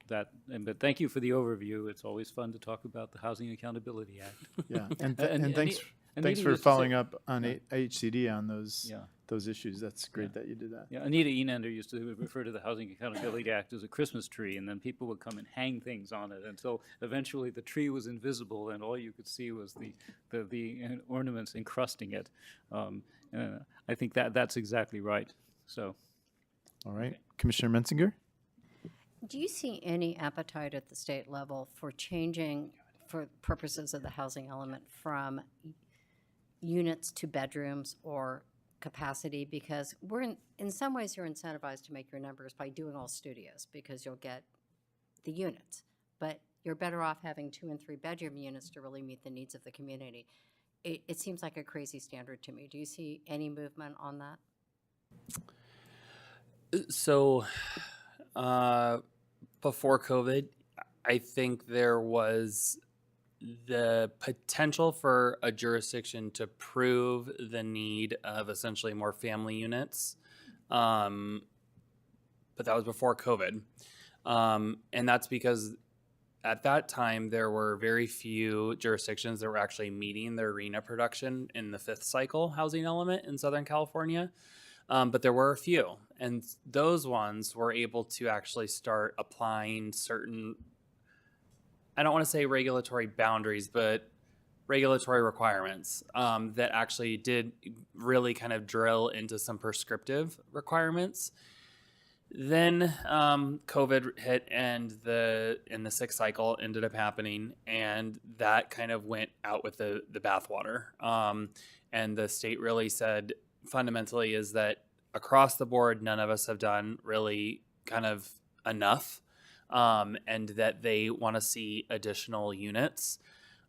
G: but thank you for the overview. It's always fun to talk about the Housing Accountability Act.
B: Yeah, and thanks.
G: And
B: Thanks
G: needing
B: for
G: just to
B: following
G: say-
B: up on HCD on those
G: Yeah.
B: those issues. That's great that you did that.
G: Yeah, Anita Enander used to refer to the Housing Accountability Act as a Christmas tree, and then people would come and hang things on it until eventually the tree was invisible, and all you could see was the ornaments encrusting it. I think that's exactly right. So,
B: All right, Commissioner Mensinger.
E: Do you see any appetite at the state level for changing, for purposes of the housing element, from units to bedrooms or capacity? Because in some ways you're incentivized to make your numbers by doing all studios because you'll get the units, but you're better off having 2 and 3 bedroom units to really meet the needs of the community. It seems like a crazy standard to me. Do you see any movement on that?
A: So, before COVID, I think there was the potential for a jurisdiction to prove the need of essentially more family units. But that was before COVID. And that's because at that time, there were very few jurisdictions that were actually meeting their RENA production in the 5th cycle housing element in Southern California. But there were a few, and those ones were able to actually start applying certain, I don't want to say regulatory boundaries, but regulatory requirements that actually did really kind of drill into some prescriptive requirements. Then COVID hit, and the 6th cycle ended up happening, and that kind of went out with the bathwater. And the state really said, fundamentally, is that across the board, none of us have done really kind of enough, and that they want to see additional units,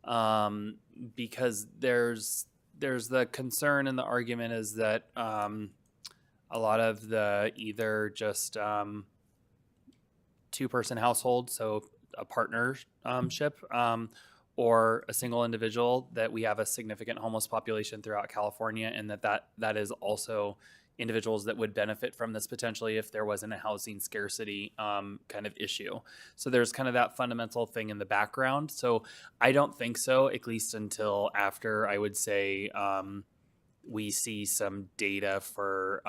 A: because there's the concern and the argument is that a lot of the either just 2-person household, so a partnership, or a single individual, that we have a significant homeless population throughout California, and that is also individuals that would benefit from this potentially if there wasn't a housing scarcity kind of issue. So there's kind of that fundamental thing in the background. So I don't think so, at least until after, I would say, we see some data for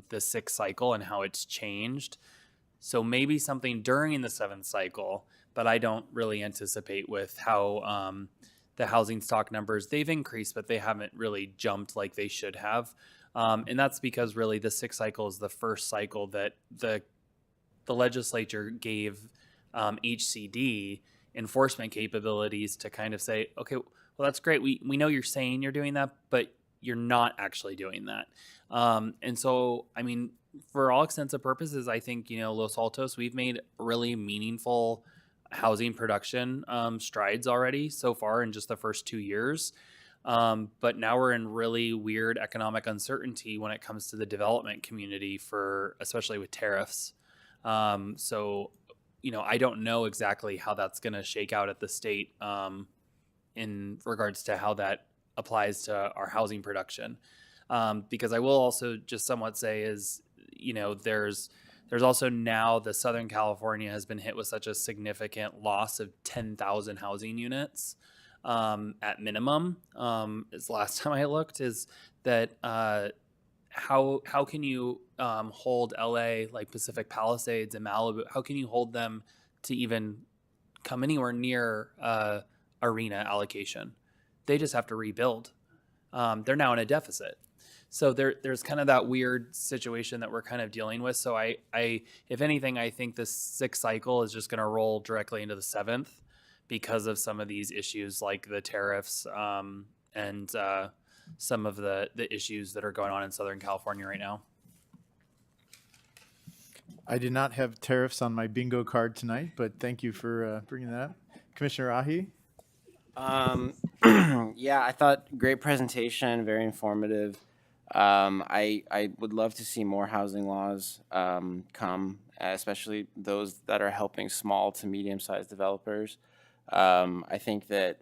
A: the 6th cycle and how it's changed. So maybe something during the 7th cycle, but I don't really anticipate with how the housing stock numbers, they've increased, but they haven't really jumped like they should have. And that's because really the 6th cycle is the first cycle that the legislature gave HCD enforcement capabilities to kind of say, okay, well, that's great. We know you're saying you're doing that, but you're not actually doing that. And so, I mean, for all extensive purposes, I think, Los Altos, we've made really meaningful housing production strides already so far in just the first 2 years. But now we're in really weird economic uncertainty when it comes to the development community especially with tariffs. So, I don't know exactly how that's going to shake out at the state in regards to how that applies to our housing production. Because I will also just somewhat say is, there's also now the Southern California has been hit with such a significant loss of 10,000 housing units at minimum. Is the last time I looked, is that how can you hold LA, like Pacific Palisades and Malibu? How can you hold them to even come anywhere near arena allocation? They just have to rebuild. They're now in a deficit. So there's kind of that weird situation that we're kind of dealing with. So I if anything, I think the sixth cycle is just going to roll directly into the seventh because of some of these issues like the tariffs and some of the issues that are going on in Southern California right now.
B: I did not have tariffs on my bingo card tonight, but thank you for bringing that up. Commissioner Ahi?
J: Yeah, I thought great presentation, very informative. I would love to see more housing laws come, especially those that are helping small to medium-sized developers. I think that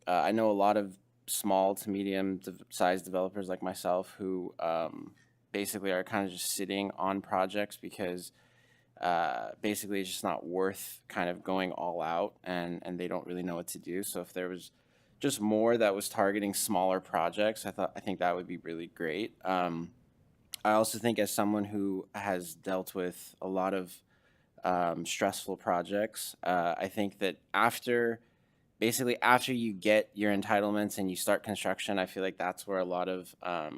J: I know a lot of small to medium-sized developers like myself who basically are kind of just sitting on projects because basically it's just not worth kind of going all out, and they don't really know what to do. So if there was just more that was targeting smaller projects, I think that would be really great. I also think, as someone who has dealt with a lot of stressful projects, I think that after you get your entitlements and you start construction, I feel like that's where a lot of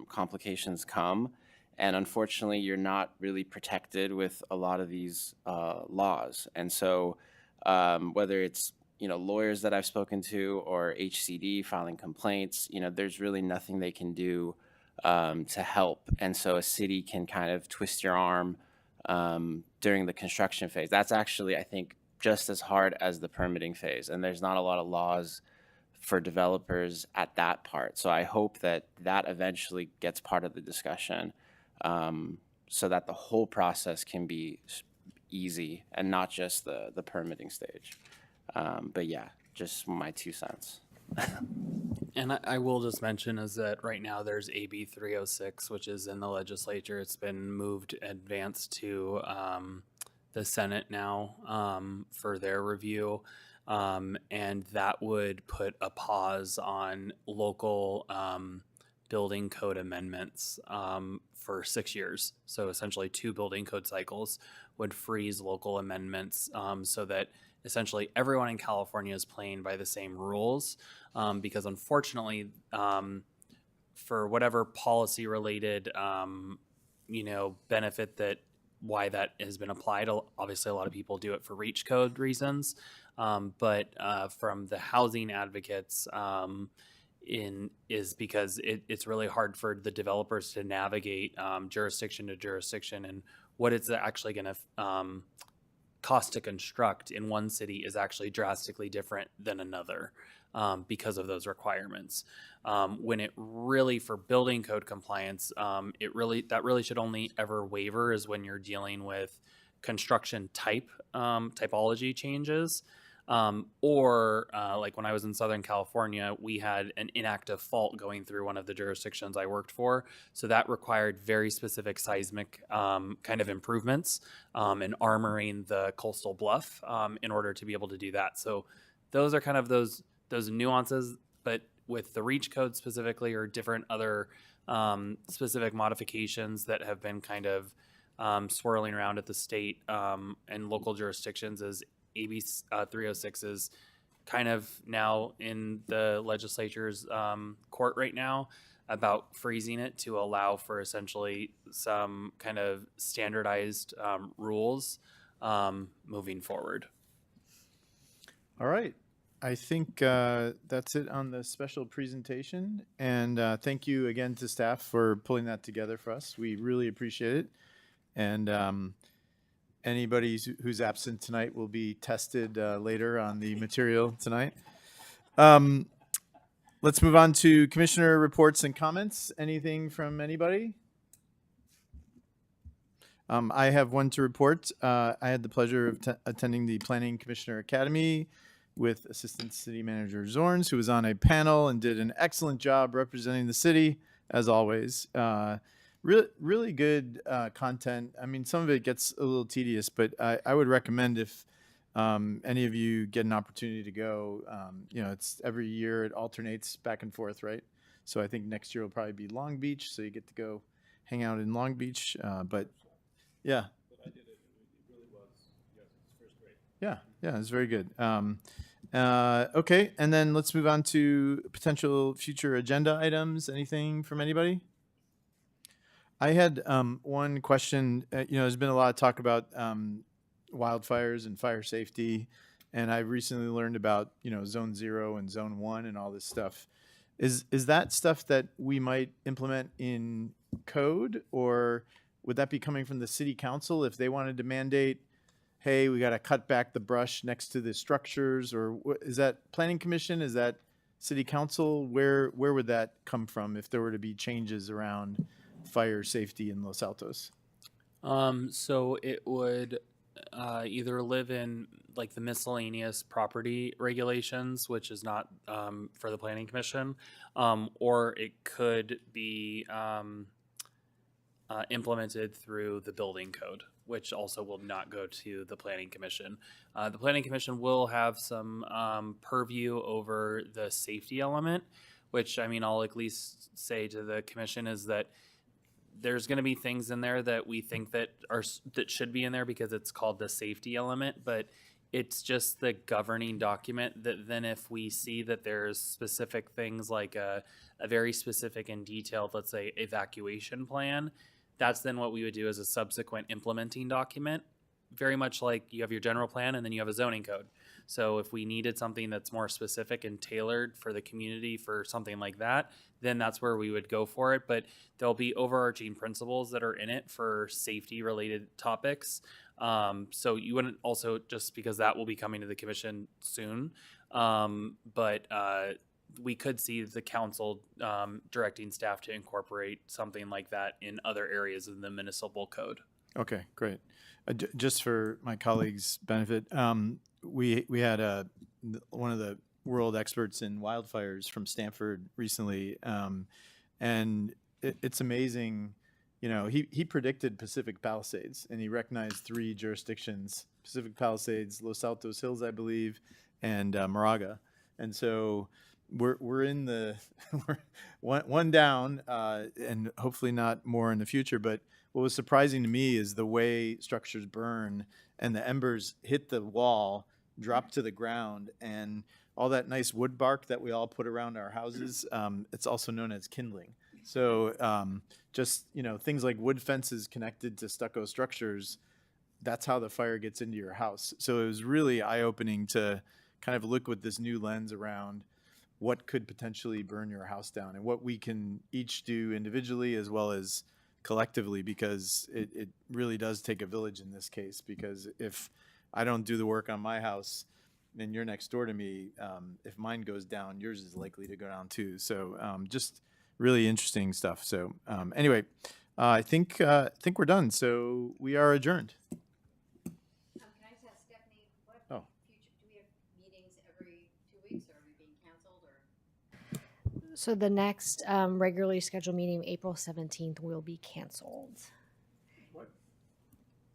J: complications come. And unfortunately, you're not really protected with a lot of these laws. And so whether it's lawyers that I've spoken to or HCD filing complaints, there's really nothing they can do to help. And so a city can kind of twist your arm during the construction phase. That's actually, I think, just as hard as the permitting phase. And there's not a lot of laws for developers at that part. So I hope that eventually gets part of the discussion so that the whole process can be easy and not just the permitting stage. But yeah, just my 2 cents.
A: And I will just mention is that right now there's AB 306, which is in the legislature. It's been advanced to the Senate now for their review. And that would put a pause on local building code amendments for 6 years. So essentially 2 building code cycles would freeze local amendments so that essentially everyone in California is playing by the same rules because unfortunately for whatever policy related benefit that why that has been applied, obviously a lot of people do it for reach code reasons, but from the housing advocates is because it's really hard for the developers to navigate jurisdiction to jurisdiction, and what it's actually going to cost to construct in one city is actually drastically different than another because of those requirements. When it really, for building code compliance, that really should only ever waiver is when you're dealing with construction typology changes. Or like when I was in Southern California, we had an inactive fault going through one of the jurisdictions I worked for. So that required very specific seismic kind of improvements and armoring the coastal bluff in order to be able to do that. So those are kind of those nuances, but with the reach code specifically or different other specific modifications that have been kind of swirling around at the state and local jurisdictions is AB 306 is kind of now in the legislature's court right now about freezing it to allow for essentially some kind of standardized rules moving forward.
B: All right. I think that's it on the special presentation. And thank you again to staff for pulling that together for us. We really appreciate it. And anybody who's absent tonight will be tested later on the material tonight. Let's move on to commissioner reports and comments. Anything from anybody? I have one to report. I had the pleasure of attending the Planning Commissioner Academy with Assistant City Manager Zorns, who was on a panel and did an excellent job representing the city, as always. Really good content. I mean, some of it gets a little tedious, but I would recommend if any of you get an opportunity to go. It's every year it alternates back and forth, right? So I think next year will probably be Long Beach, so you get to go hang out in Long Beach. But yeah. Yeah, it's very good. Okay, and then let's move on to potential future agenda items. Anything from anybody? I had one question. There's been a lot of talk about wildfires and fire safety, and I've recently learned about Zone 0 and Zone 1 and all this stuff. Is that stuff that we might implement in code, or would that be coming from the city council if they wanted to mandate, hey, we got to cut back the brush next to the structures, or is that planning commission? Is that city council? Where would that come from if there were to be changes around fire safety in Los Altos?
A: So it would either live in like the miscellaneous property regulations, which is not for the planning commission, or it could be implemented through the building code, which also will not go to the planning commission. The planning commission will have some purview over the safety element, which I'll at least say to the commission is that there's going to be things in there that we think that should be in there because it's called the safety element, but it's just the governing document that then if we see that there's specific things like a very specific and detailed, let's say, evacuation plan, that's then what we would do as a subsequent implementing document, very much like you have your general plan and then you have a zoning code. So if we needed something that's more specific and tailored for the community for something like that, then that's where we would go for it. But there'll be overarching principles that are in it for safety related topics. So you wouldn't also, just because that will be coming to the commission soon, but we could see the council directing staff to incorporate something like that in other areas of the municipal code.
B: Okay, great. Just for my colleagues' benefit, we had one of the world experts in wildfires from Stanford recently, and it's amazing. He predicted Pacific Palisades, and he recognized 3 jurisdictions: Pacific Palisades, Los Altos Hills, I believe, and Moraga. And so we're in the one down, and hopefully not more in the future. But what was surprising to me is the way structures burn and the embers hit the wall, drop to the ground, and all that nice wood bark that we all put around our houses, it's also known as kindling. So just, things like wood fences connected to stucco structures, that's how the fire gets into your house. So it was really eye-opening to kind of look with this new lens around what could potentially burn your house down and what we can each do individually as well as collectively, because it really does take a village in this case. Because if I don't do the work on my house and you're next door to me, if mine goes down, yours is likely to go down too. So just really interesting stuff. So anyway, I think we're done. So we are adjourned.
E: Can I just ask Stephanie, what future, do we have meetings every 2 weeks, or are we being canceled, or?
K: So the next regularly scheduled meeting, April 17th, will be canceled.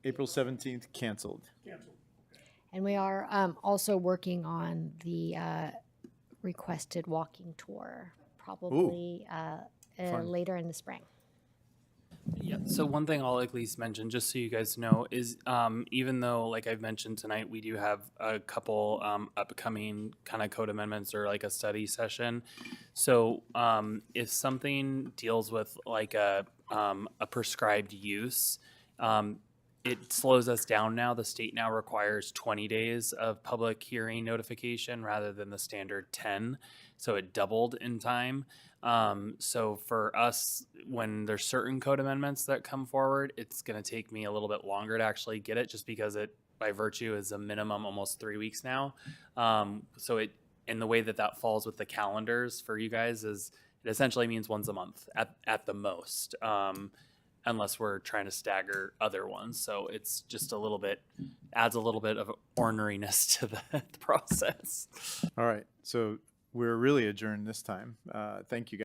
B: April 17th, canceled.
K: And we are also working on the requested walking tour, probably later in the spring.
A: Yeah. So one thing I'll at least mention, just so you guys know, is even though, like I've mentioned tonight, we do have a couple upcoming kind of code amendments or like a study session. So if something deals with like a prescribed use, it slows us down now. The state now requires 20 days of public hearing notification rather than the standard 10. So it doubled in time. So for us, when there's certain code amendments that come forward, it's going to take me a little bit longer to actually get it, just because it, by virtue, is a minimum almost 3 weeks now. So it, in the way that that falls with the calendars for you guys, is it essentially means once a month at the most, unless we're trying to stagger other ones. So it's just a little bit, adds a little bit of orneriness to the process.
B: All right. So we're really adjourned this time. Thank you, guys.